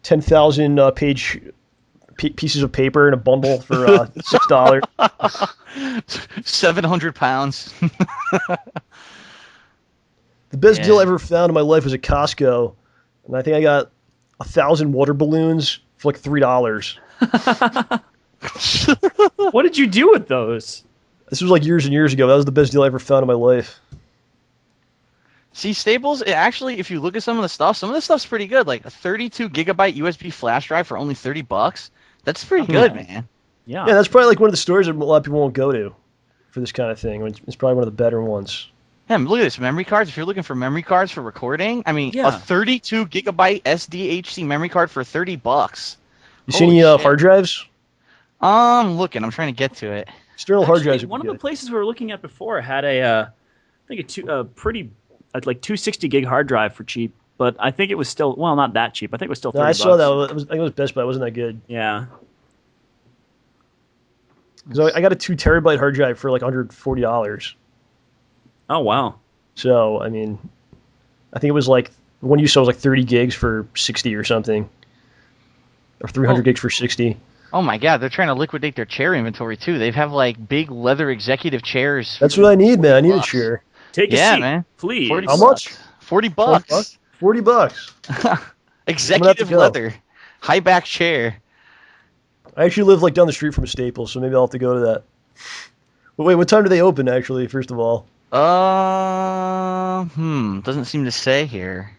10,000 pieces of paper in a bundle for $6. 700 pounds. The best deal I ever found in my life was at Costco, and I think I got 1,000 water balloons for like $3. What did you do with those? This was like years and years ago. That was the best deal I ever found in my life. See, Staples, actually, if you look at some of the stuff's pretty good. Like a 32 gigabyte USB flash drive for only $30. That's pretty good, man. Yeah. Yeah, that's probably like one of the stores that a lot of people won't go to for this kind of thing. It's probably one of the better ones. Yeah, look at this, memory cards. If you're looking for memory cards for recording, I mean, Yeah. a 32 gigabyte SDHC memory card for $30. You see any hard drives? I'm looking. I'm trying to get to it. External hard drives. One of the places we were looking at before had a pretty like 260 gig hard drive for cheap, but I think it was still not that cheap. I think it was still $30. No, I saw that. I think it was Best Buy. It wasn't that good. Yeah. Because I got a 2 terabyte hard drive for like $140. Oh wow. So I mean, I think it was like the one you saw was like 30 gigs for 60 or something, or 300 gigs for 60. Oh my God, they're trying to liquidate their chair inventory too. They have like big leather executive chairs. That's what I need, man. I need a chair. Take a seat, man. please. How much? $40. $40. Executive leather, high back chair. I actually live like down the street from a Staples, so maybe I'll have to go to that. But wait, what time do they open? Actually, first of all. Doesn't seem to say here.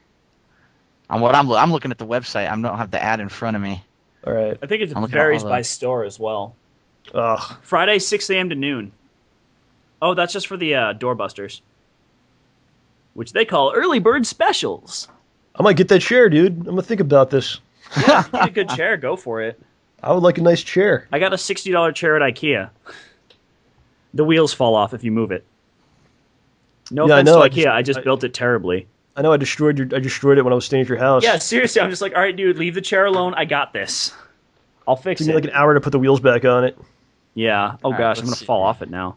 I'm looking at the website. I don't have the ad in front of me. All right. I think it varies by store as well. Ugh. Friday 6 a.m. to noon. Oh, that's just for the doorbusters, which they call early bird specials. I might get that chair, dude. I'm gonna think about this. Yeah, if you need a good chair, go for it. I would like a nice chair. I got a $60 chair at IKEA. The wheels fall off if you move it. No offense to IKEA, I just built it terribly. I know I destroyed it when I was staying at your house. Yeah, seriously, I'm just like, all right, dude, leave the chair alone. I got this. I'll fix It it. took me like an hour to put the wheels back on it. Yeah. Oh, All gosh, right, I'm going let's to fall off it now.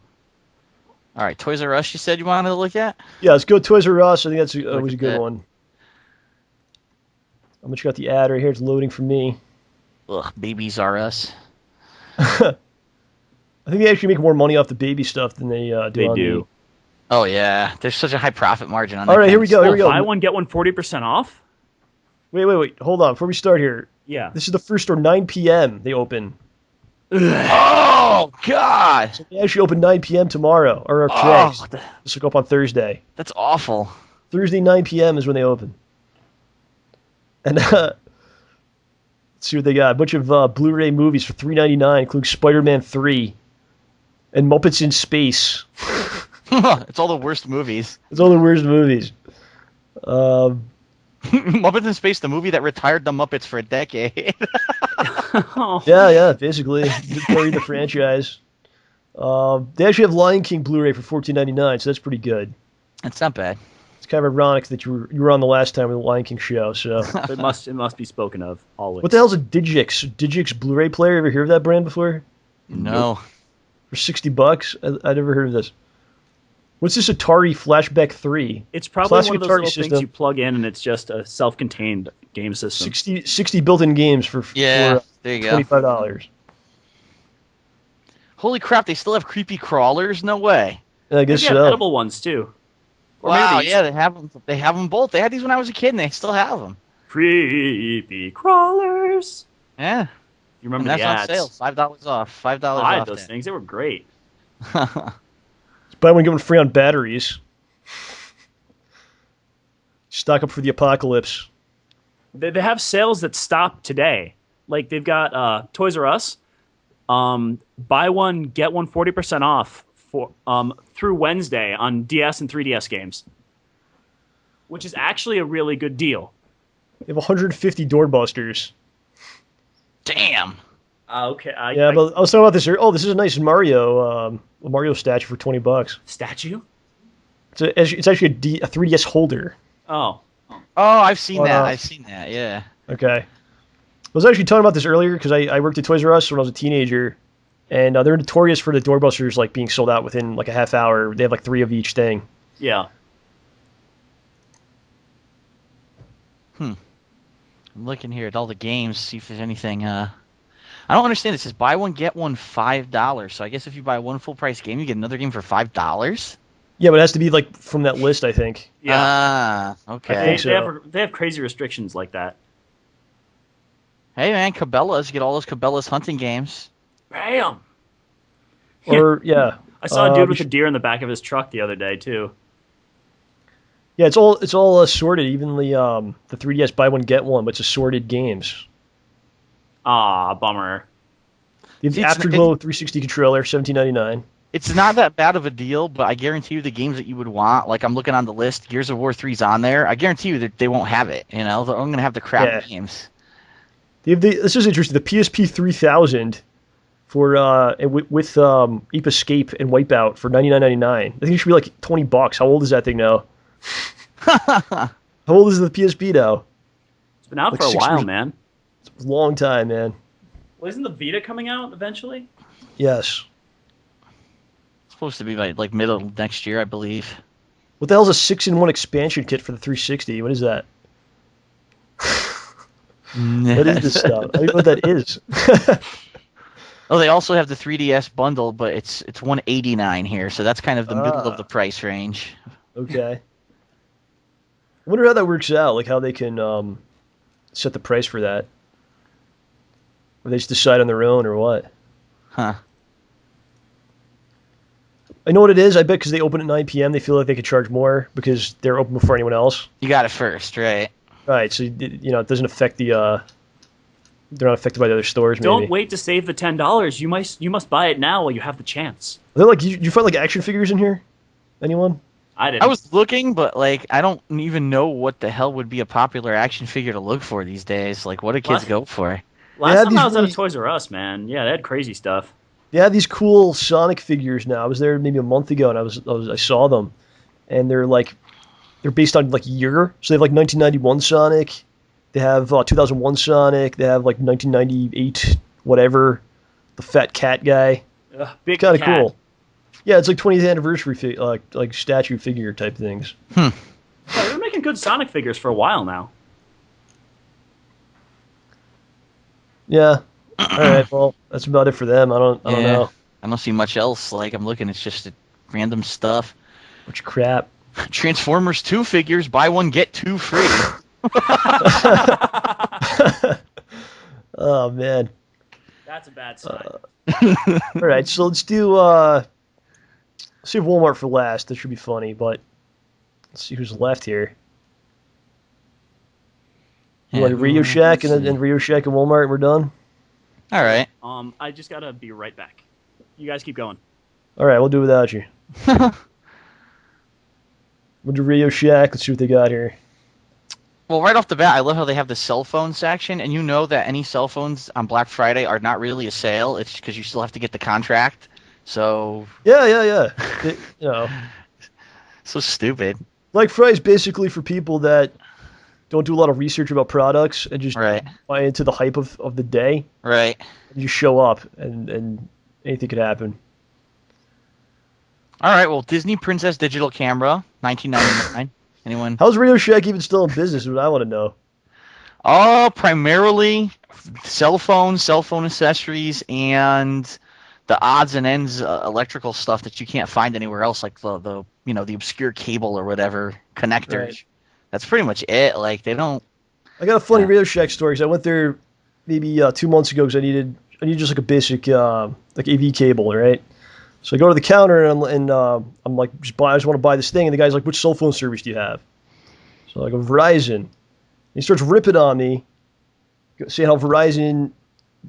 All right, Toys R Us. You said you wanted to look at? Yeah, let's go Toys R Us. I think that's always a good that. one. I'm gonna check out the ad right here. It's loading for me. Ugh, Babies R Us. I think they actually make more money off the baby stuff than they do. They on do. Oh yeah, there's such a high profit margin on that. All right, here we go. Here we go. Buy one, get one 40% off? Wait. Hold on. Before we start here, Yeah. this is the first store. 9 p.m. they open. Oh God! So they actually open 9 p.m. tomorrow or today. Oh, This will go up on Thursday. that's awful. Thursday 9 p.m. is when they open. And let's see what they got. A bunch of Blu-ray movies for $3.99, including Spider-Man 3 and Muppets in Space. It's all the worst movies. It's all the worst movies. Muppets in Space, the movie that retired the Muppets for a decade. Yeah, basically. Buried the franchise. They actually have Lion King Blu-ray for $14.99, so that's pretty good. That's not bad. It's kind of ironic that you were on the last time with the Lion King show. So It must be spoken of always. what the hell's a Digix? Digix Blu-ray player? Ever hear of that brand before? No. For $60? I never heard of this. What's this Atari Flashback 3? It's probably Classic one of those Atari little system. things you plug in, and it's just a self-contained game system. 60 built-in games for Yeah, there you go. $25. Holy crap! They still have creepy crawlers? No way. I guess They have so. edible ones too. Or Wow. maybe Yeah, they have them. They have them both. They had these when I was a kid, and they still have them. creepy crawlers. Yeah. You remember And the that's ads? on sale. $5 off. $5 I had off. those then. things. They were great. Buy one, get one free on batteries. Stock up for the apocalypse. They have sales that stop today. Like they've got Toys R Us. Buy one, get one 40% off for through Wednesday on DS and 3DS games, which is actually a really good deal. They have 150 doorbusters. Damn. Okay. Yeah, but I was talking about this. Oh, this is a nice Mario statue for $20. Statue? It's actually a 3DS holder. Oh. Oh, I've seen Well, that. no. I've seen that. Yeah. Okay. I was actually talking about this earlier because I worked at Toys R Us when I was a teenager, and they're notorious for the doorbusters like being sold out within like a half hour. They have like 3 of each thing. Yeah. I'm looking here at all the games, see if there's anything. I don't understand. It says buy one get one $5. So I guess if you buy one full price game, you get another game for $5. Yeah, but it has to be like from that list, I think. Yeah. Ah, They, okay. so. they have crazy restrictions like that. Hey man, Cabela's, get all those Cabela's hunting games. Bam! Or yeah, I saw a dude with a deer in the back of his truck the other day too. Yeah, it's all assorted. Even the 3DS buy one get one, but it's assorted games. Ah, bummer. The Afterglow 360 controller, $17.99. It's not that bad of a deal, but I guarantee you the games that you would want, like I'm looking on the list, Gears of War 3's on there. I guarantee you that they won't have it. They're only going to have the crap games. This is interesting. The PSP 3000 for with Ape Escape and Wipeout for $99.99. I think it should be like $20. How old is that thing now? How old is the PSP now? It's been out Like for a while, years. man. It's a long time, man. Well, isn't the Vita coming out eventually? Yes. It's supposed to be like middle of next year, I believe. What the hell is a 6-in-1 expansion kit for the 360? What is that? What is this stuff? I don't know what that is. Oh, they also have the 3DS bundle, but it's $189 here, so that's kind of the middle of the price range. Okay. I wonder how that works out, like how they can set the price for that. Or they just decide on their own, or what? Huh. I know what it is. I bet because they open at 9 p.m., they feel like they could charge more because they're open before anyone else. You got it first, right? Right, so it doesn't affect the. They're not affected by the other stores. Maybe. Don't wait to save the $10. You must buy it now while you have the chance. They're like you find like action figures in here? Anyone? I didn't. I was looking, but like I don't even know what the hell would be a popular action figure to look for these days. Like, what do kids go for? Last time I was at a Toys R Us, man. Yeah, they had crazy stuff. They have these cool Sonic figures now. I was there maybe a month ago, and I saw them, and they're based on like year. So they have like 1991 Sonic, they have 2001 Sonic, they have like 1998 whatever, the fat cat guy. Big Kind of cat. cool. Yeah, it's like 20th anniversary like statue figure type things. Yeah, they're making good Sonic figures for a while now. Yeah. All right. Well, that's about it for them. I don't know. I don't see much else. Like I'm looking, it's just random stuff. Which crap. Transformers 2 figures, buy one get two free. Oh man. That's a bad sign. All right. So let's do. Save Walmart for last. That should be funny. But let's see who's left here. You want Radio Shack and then Radio Shack and Walmart, and we're done. All right. I just gotta be right back. You guys keep going. All right, we'll do it without you. We'll do Radio Shack. Let's see what they got here. Well, right off the bat, I love how they have the cell phone section, and you know that any cell phones on Black Friday are not really a sale. It's because you still have to get the contract. So Yeah. so stupid. Black Friday is basically for people that don't do a lot of research about products and just buy into the hype of the day. Right. And you show up, and anything could happen. All right. Well, Disney Princess digital camera, $19.99. Anyone? How's Radio Shack even still in business? Is what I want to know. Primarily cell phone accessories, and the odds and ends electrical stuff that you can't find anywhere else, like the obscure cable or whatever connectors. Right. That's pretty much it. Like they don't. I got a funny Radio Shack story because I went there maybe 2 months ago because I needed just like a basic like AV cable, right? So I go to the counter and I'm like, I just want to buy this thing, and the guy's like, "Which cell phone service do you have?" So I go, "Verizon." And he starts ripping on me, saying how Verizon,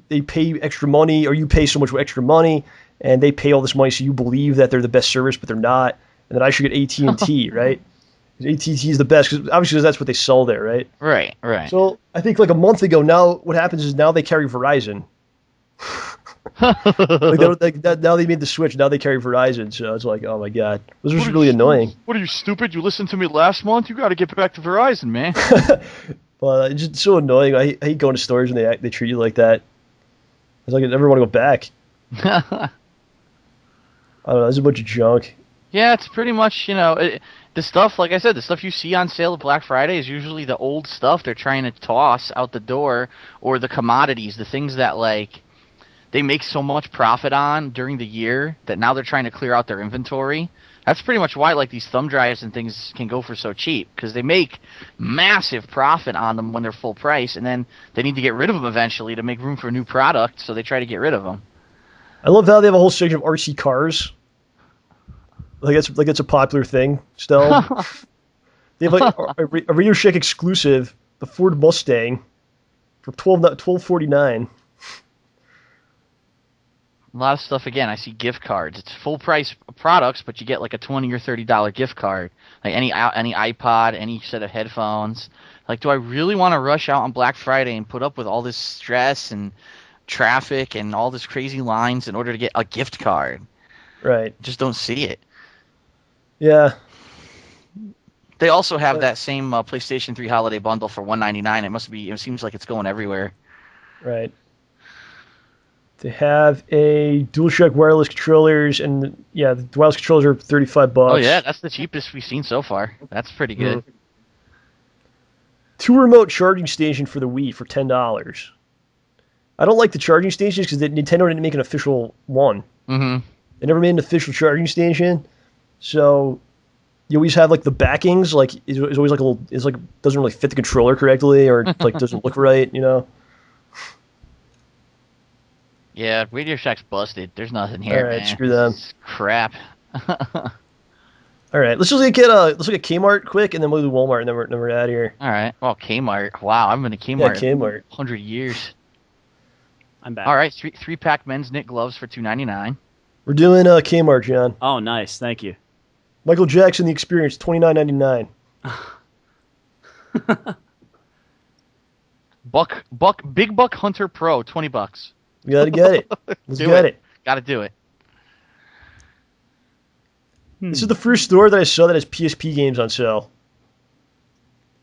they pay extra money, or you pay so much extra money, and they pay all this money, so you believe that they're the best service, but they're not, and that I should get AT&T, right? AT&T is the best, because obviously that's what they sell there, right? Right. So I think like a month ago, now what happens is now they carry Verizon. Now they made the switch. Now they carry Verizon. So it's like, oh my god, this was really annoying. What are you, stupid? You listened to me last month. You got to get back to Verizon, man. But it's just so annoying. I hate going to stores and they treat you like that. It's like I never want to go back. I don't know. There's a bunch of junk. Yeah, it's pretty much the stuff. Like I said, the stuff you see on sale at Black Friday is usually the old stuff they're trying to toss out the door, or the commodities, the things that like they make so much profit on during the year that now they're trying to clear out their inventory. That's pretty much why like these thumb drives and things can go for so cheap, because they make massive profit on them when they're full price, and then they need to get rid of them eventually to make room for a new product, so they try to get rid of them. I love how they have a whole section of RC cars. Like it's a popular thing still. They have like a Radio Shack exclusive, the Ford Mustang, for $12.49. A lot of stuff. Again, I see gift cards. It's full price products, but you get like a $20 or $30 gift card. Like any iPod, any set of headphones. Like, do I really want to rush out on Black Friday and put up with all this stress and traffic and all this crazy lines in order to get a gift card? Right. Just don't see it. Yeah. They also have that same PlayStation 3 holiday bundle for $199. It seems like it's going everywhere. Right. They have a DualShock wireless controllers, and the wireless controllers are $35. Oh yeah, that's the cheapest we've seen so far. That's pretty good. 2 remote charging station for the Wii for $10. I don't like the charging stations because Nintendo didn't make an official one. Mm-hmm. They never made an official charging station, so you always have like the backings, like it's always like doesn't really fit the controller correctly, or like doesn't look right, you know. Yeah, Radio Shack's busted. There's nothing here, All right, man. screw them. It's crap. All right, let's look at Kmart quick, and then we'll do Walmart, and then we're out of here. All right. Well, Kmart. Wow, I've been to Kmart. Yeah, Kmart. 100 years. I'm back. All right, three-pack men's knit gloves for $2.99. We're doing Kmart, John. Oh, nice. Thank you. Michael Jackson, The Experience, $29.99. Big Buck Hunter Pro, $20. We gotta get it. Let's get it. Gotta do it. This is the first store that I saw that has PSP games on sale.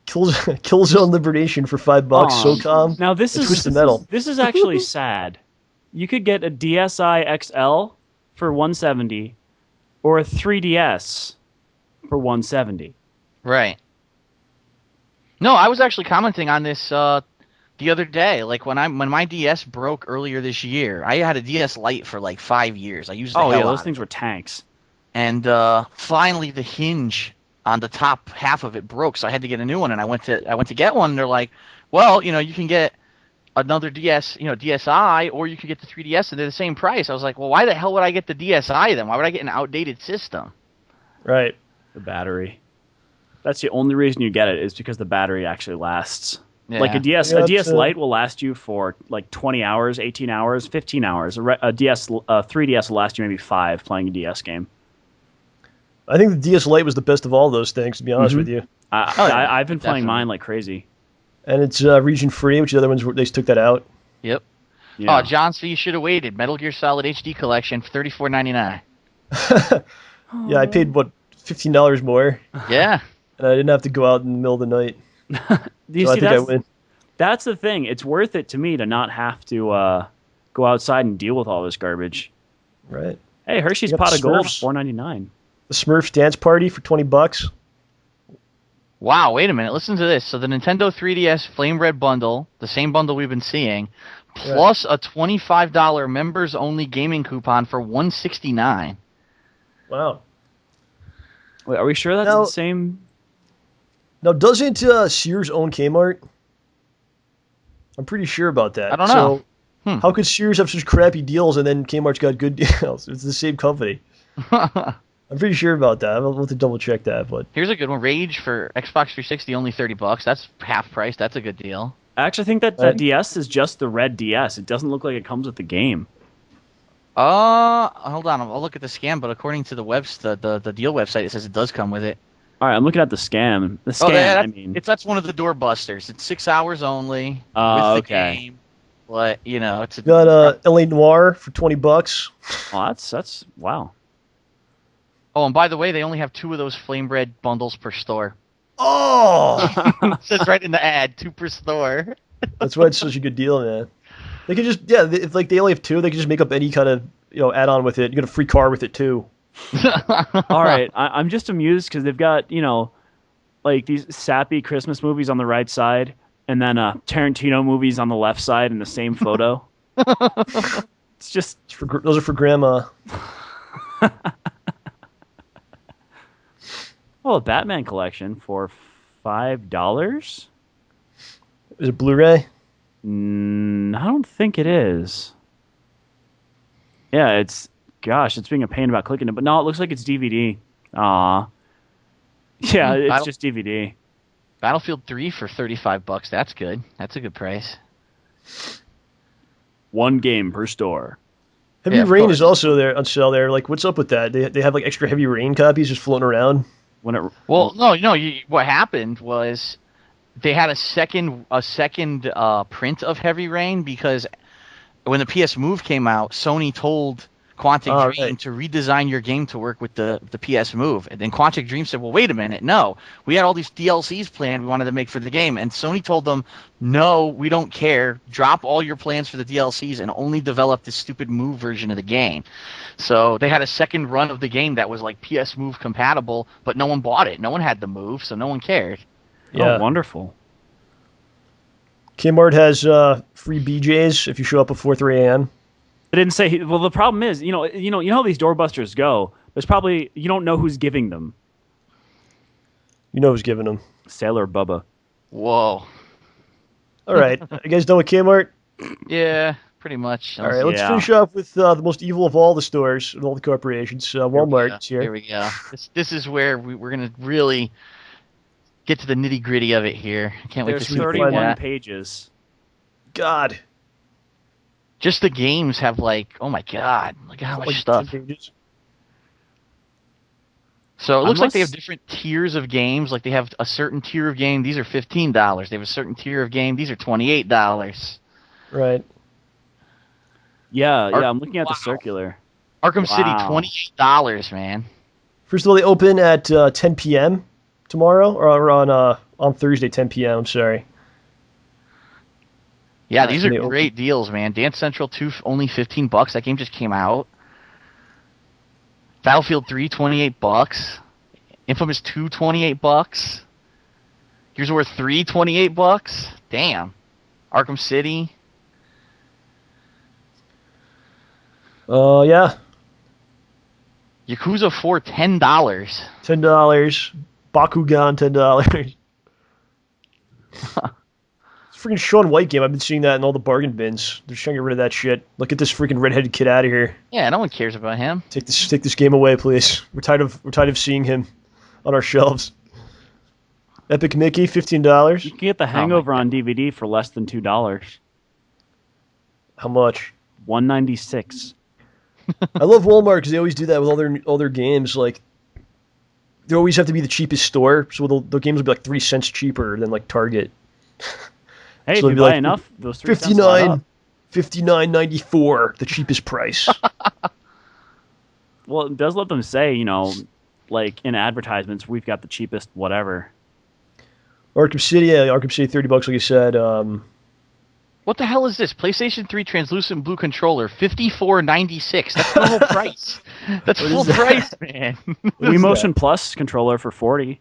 Killzone Liberation for $5. SOCOM. Now this is actually sad. You could get a DSi XL for $170, or a 3DS for $170. Right. No, I was actually commenting on this the other day. Like when my DS broke earlier this year, I had a DS Lite for like 5 years. I used those things were tanks. And finally, the hinge on the top half of it broke, so I had to get a new one. And I went to get one, and they're like, "Well, you can get another DS, DSi, or you can get the 3DS, and they're the same price." I was like, "Well, why the hell would I get the DSi then? Why would I get an outdated system?" Right. The battery. That's the only reason you get it, is because the battery actually lasts. Yeah. Like a DS Lite will last you for like 20 hours, 18 hours, 15 hours. A 3DS will last you maybe 5 playing a DS game. I think the DS Lite was the best of all those things, to be honest with you. I've been playing mine like crazy. And it's region free, which the other ones, they took that out. Yep. Yeah. Oh, John, so you should have waited. Metal Gear Solid HD Collection for $34.99. Yeah, I paid, $15 more? Yeah. And I didn't have to go out in the middle of the night. I win. That's the thing. It's worth it to me to not have to go outside and deal with all this garbage. Right. Hey, Hershey's Pot of Gold, $4.99. The Smurfs Dance Party for $20. Wow, wait a minute. Listen to this. So the Nintendo 3DS Flame Red bundle, the same bundle we've been seeing, plus a $25 members-only gaming coupon for $169. Wow. Wait, are we sure that's the same? Now, doesn't Sears own Kmart? I'm pretty sure about that. I don't know. So, how could Sears have such crappy deals and then Kmart's got good deals? It's the same company. I'm pretty sure about that. I'll have to double check that. But here's a good one. Rage for Xbox 360, only $30. That's half price. That's a good deal. I actually think that DS is just the red DS. It doesn't look like it comes with the game. Hold on. I'll look at the scan, but according to the deal website, it says it does come with it. All right, I'm looking at the scam. The scan, that's one of the door busters. It's 6 hours only with the game. But it's got LA Noire for $20. Oh, that's wow. Oh, and by the way, they only have 2 of those Flame Red bundles per store. Oh, it says right in the ad, 2 per store. That's why it's such a good deal, man. They could just if they only have 2, they could just make up any kind of add-on with it. You get a free car with it too. All right, I'm just amused because they've got like these sappy Christmas movies on the right side, and then Tarantino movies on the left side in the same photo. Those are for grandma. Well, a Batman collection for $5. Is it Blu-ray? I don't think it is. Yeah, it's being a pain about clicking it, but no, it looks like it's DVD. Aw. Yeah, it's just DVD. Battlefield 3 for $35. That's good. That's a good price. One game per store. Heavy Rain is also there on sale there. Like, what's up with that? They have like extra Heavy Rain copies just floating around. What happened was they had a second print of Heavy Rain because when the PS Move came out, Sony told Quantic Dream to redesign your game to work with the PS Move. And then Quantic Dream said, well, wait a minute. No, we had all these DLCs planned we wanted to make for the game. And Sony told them, no, we don't care. Drop all your plans for the DLCs and only develop this stupid Move version of the game. So they had a second run of the game that was like PS Move compatible, but no one bought it. No one had the Move, so no one cared. Yeah. Oh, wonderful. Kmart has free BJs if you show up before 3 a.m. They didn't say. Well, the problem is, you know how these doorbusters go. There's probably you don't know who's giving them. You know who's giving them. Sailor Bubba. Whoa. All right, you guys done with Kmart? Yeah, pretty much. All right, let's finish off with the most evil of all the stores and all the corporations. Walmart here. Here we go. This is where we're gonna really get to the nitty gritty of it here. I can't wait to see. There's 31 pages. God. Just the games have oh my god, look at how much stuff. So it looks like they have different tiers of games. Like they have a certain tier of game. These are $15. They have a certain tier of game. These are $28. Right. Yeah, I'm looking at the circular. Arkham City, $28, man. First of all, they open at 10 p.m. tomorrow, or on Thursday, 10 p.m. I'm sorry. Yeah, these are great deals, man. Dance Central 2, only $15. That game just came out. Battlefield 3, $28. Infamous 2, $28. Gears of War 3, $28. Damn. Arkham City. Yeah. Yakuza 4, $10. $10. Bakugan, $10. Freaking Shaun White game. I've been seeing that in all the bargain bins. They're trying to get rid of that shit. Look at this freaking redheaded kid out of here. Yeah, no one cares about him. Take this game away, please. We're tired of seeing him on our shelves. Epic Mickey, $15. You can get The Hangover on DVD for less than $2. How much? $1.96. I love Walmart because they always do that with all their games. Like they always have to be the cheapest store, so the games will be like 3 cents cheaper than like Target. Hey, so if you buy enough, those 3 cents $59.94, the cheapest price. Well, it does let them say, like in advertisements, we've got the cheapest whatever. Arkham City, $30, like you said. What the hell is this? PlayStation 3 translucent blue controller, $54.96. That's the whole price. That's full price, man. Wii Motion Plus controller for $40.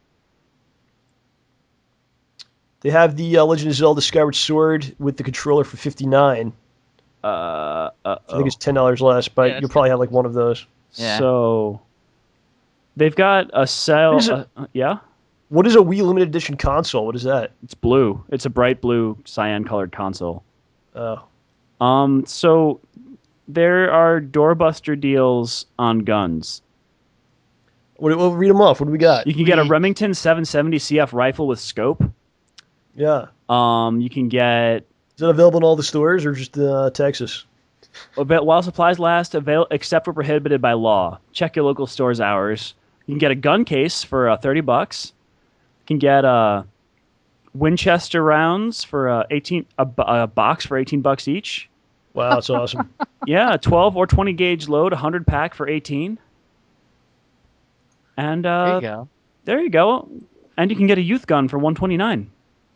They have the Legend of Zelda Skyward Sword with the controller for $59. I think it's $10 less, but you'll probably have like one of those. Yeah. So they've got a sale. Yeah. What is a Wii limited edition console? What is that? It's blue. It's a bright blue cyan colored console. Oh. So there are doorbuster deals on guns. We'll read them off. What do we got? You can get a Remington 770 CF rifle with scope. Yeah. You can get. Is that available in all the stores or just Texas? While supplies last, except for prohibited by law. Check your local store's hours. You can get a gun case for $30. You can get Winchester rounds for a box for $18 each. Wow, that's awesome. Yeah, a 12 or 20 gauge load, 100 pack for $18. And there you go. There you go. And you can get a youth gun for $129.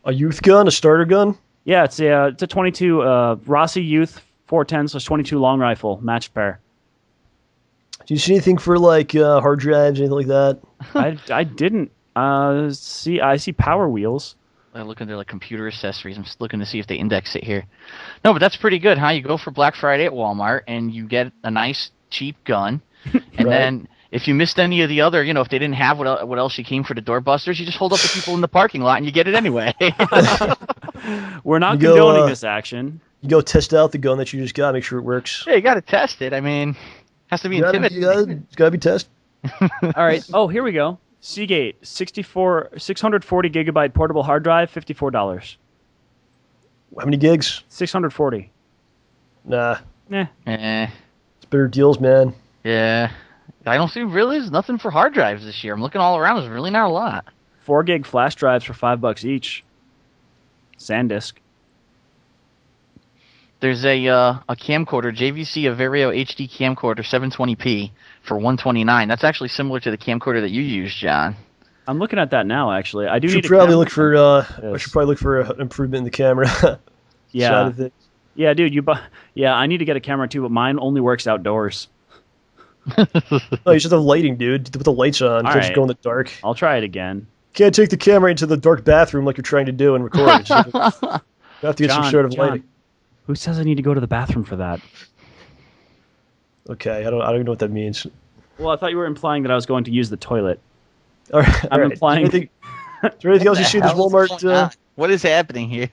A youth gun, a starter gun? Yeah, it's a 22 Rossi Youth 410/22 long rifle matched pair. Do you see anything for like hard drives, anything like that? I didn't see. I see Power Wheels. I look under like computer accessories. I'm just looking to see if they index it here. No, but that's pretty good, huh? You go for Black Friday at Walmart and you get a nice cheap gun, and then if you missed any of the other, if they didn't have what else you came for the doorbusters, you just hold up the people in the parking lot and you get it anyway. We're not condoning this action. You go test out the gun that you just got, make sure it works. Yeah, you got to test it. I mean, has to be intimidating. It's got to be tested. All right. Oh, here we go. Seagate 640 gigabyte portable hard drive, $54. How many gigs? 640. Nah. Eh. It's better deals, man. Yeah. I don't see really there's nothing for hard drives this year. I'm looking all around. There's really not a lot. 4 gig flash drives for $5 each. SanDisk. There's a camcorder, JVC Averio HD camcorder 720p for $129. That's actually similar to the camcorder that you use, John. I'm looking at that now. Actually, I do should need probably a look for. I should probably look for an improvement in the camera. Yeah. Side of things. Yeah, dude. Yeah, I need to get a camera too, but mine only works outdoors. No, you should have lighting, dude. Put the lights on. You can't just go in the dark. I'll try it again. Can't take the camera into the dark bathroom like you're trying to do and record. You have to get some sort of lighting. Who says I need to go to the bathroom for that? Okay, I don't even know what that means. Well, I thought you were implying that I was going to use the toilet. All right, I'm implying. Is there anything else you see in this Walmart? What is happening here?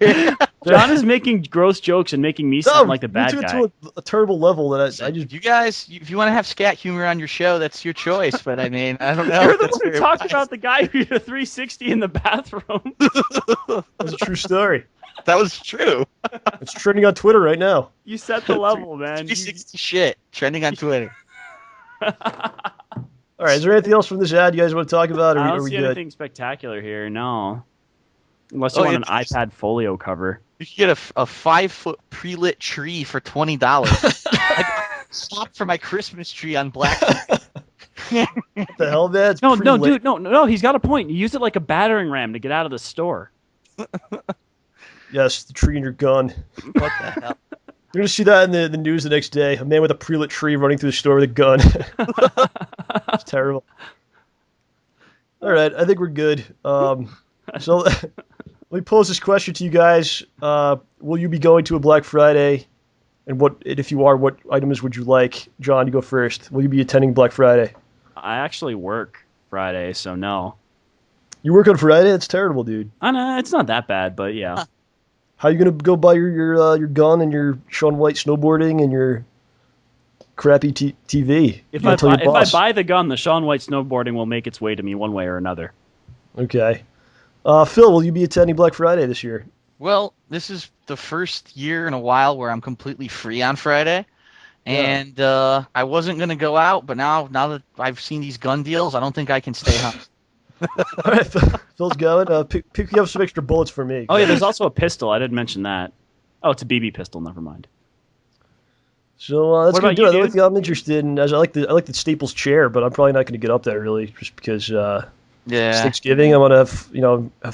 John is making gross jokes and making me sound like the bad guy. You took it to a terrible level that I just. You guys, if you want to have scat humor on your show, that's your choice. But I mean, I don't know. You're the one who talked about the guy who did a 360 in the bathroom. That's a true story. That was true. It's trending on Twitter right now. You set the level, man. 360 shit trending on Twitter. All right, is there anything else from this ad you guys want to talk about? Or I are don't we see good? anything spectacular here, no. Unless you want an iPad folio cover. You could get a 5-foot pre-lit tree for $20. I stopped for my Christmas tree on Black Friday. What the hell, man? It's No, pre-lit. dude, no. He's got a point. You use it like a battering ram to get out of the store. Yes, the tree in your gun. What the hell? You're going to see that in the news the next day. A man with a pre-lit tree running through the store with a gun. It's terrible. All right, I think we're good. So let me pose this question to you guys. Will you be going to a Black Friday? And if you are, what items would you like? John, you go first. Will you be attending Black Friday? I actually work Friday, so no. You work on Friday? That's terrible, dude. I know, it's not that bad, but yeah. How are you going to go buy your gun and your Shaun White snowboarding and your crappy TV? If I buy the gun, the Shaun White snowboarding will make its way to me one way or another. Okay. Phil, will you be attending Black Friday this year? Well, this is the first year in a while where I'm completely free on Friday. And I wasn't going to go out, but now that I've seen these gun deals, I don't think I can stay home. All right, Phil's going. Pick up some extra bullets for me. Oh, yeah, there's also a pistol. I didn't mention that. Oh, it's a BB pistol. Never mind. So that's what going to do about it. The only thing I'm interested in, I like the Staples chair, but I'm probably not going to get up there really, just because it's Thanksgiving. I want to have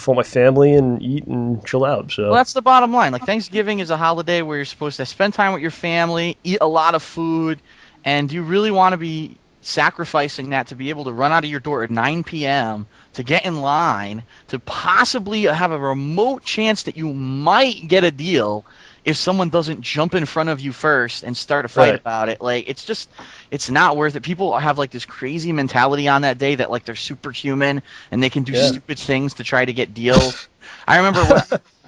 fun with my family and eat and chill out. So well, that's the bottom line. Like Thanksgiving is a holiday where you're supposed to spend time with your family, eat a lot of food, and you really want to be sacrificing that to be able to run out of your door at 9 p.m. to get in line to possibly have a remote chance that you might get a deal if someone doesn't jump in front of you first and start a fight about it. Like, it's not worth it. People have like this crazy mentality on that day that like they're superhuman and they can do stupid things to try to get deals. I remember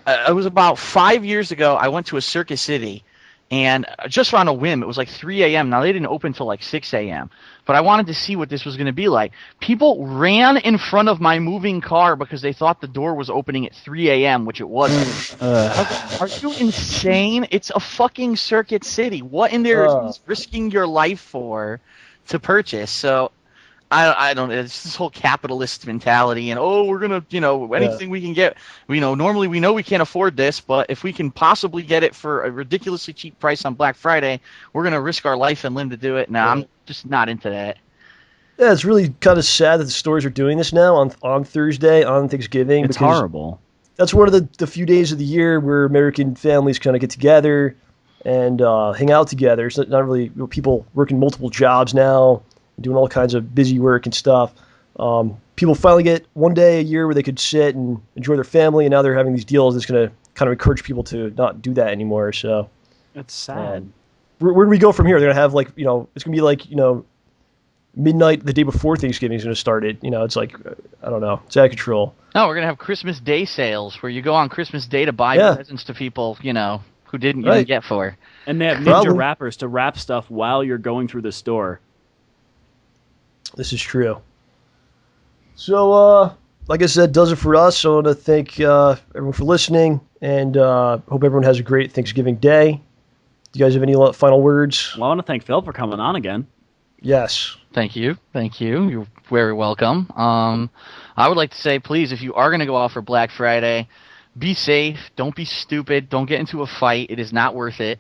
it was about 5 years ago. I went to a Circus City, and just on a whim, it was like 3 a.m. Now, they didn't open till like 6 a.m., but I wanted to see what this was going to be like. People ran in front of my moving car because they thought the door was opening at 3 a.m., which it wasn't. Are you insane? It's a fucking Circuit City. What in there is risking your life for to purchase? So I don't. It's this whole capitalist mentality, and we're gonna, anything we can get. Normally we know we can't afford this, but if we can possibly get it for a ridiculously cheap price on Black Friday, we're gonna risk our life and limb to do it. Now I'm just not into that. Yeah, it's really kind of sad that the stores are doing this now on Thursday, on Thanksgiving. It's horrible. That's one of the few days of the year where American families kind of get together and hang out together. It's not really people working multiple jobs now, doing all kinds of busy work and stuff. People finally get one day a year where they could sit and enjoy their family, and now they're having these deals that's going to kind of encourage people to not do that anymore. So it's sad. Where do we go from here? They're going to have it's going to be like, midnight the day before Thanksgiving is going to start it. It's like, I don't know. It's out of control. No, we're going to have Christmas Day sales where you go on Christmas Day to buy presents to people, who didn't even get for. And they have ninja wrappers to wrap stuff while you're going through the store. This is true. So, like I said, does it for us. I want to thank everyone for listening, and hope everyone has a great Thanksgiving day. Do you guys have any final words? Well, I want to thank Phil for coming on again. Yes. Thank you. You're very welcome. I would like to say, please, if you are going to go out for Black Friday, be safe. Don't be stupid. Don't get into a fight. It is not worth it.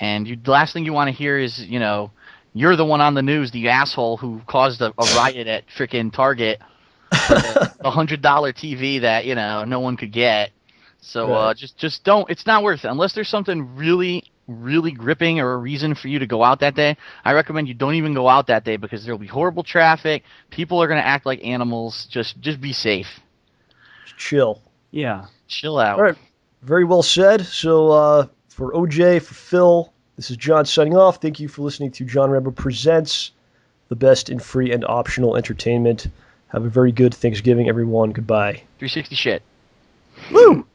And the last thing you want to hear is, you're the one on the news, the asshole who caused a riot at frickin' Target for the $100 TV that, no one could get. So right. Just don't. It's not worth it. Unless there's something really, really gripping or a reason for you to go out that day, I recommend you don't even go out that day because there'll be horrible traffic. People are going to act like animals. Just be safe. Chill. Yeah. Chill out. All right. Very well said. So for OJ, for Phil, this is John signing off. Thank you for listening to John Rambo Presents, the best in free and optional entertainment. Have a very good Thanksgiving, everyone. Goodbye. 360 shit. Woo!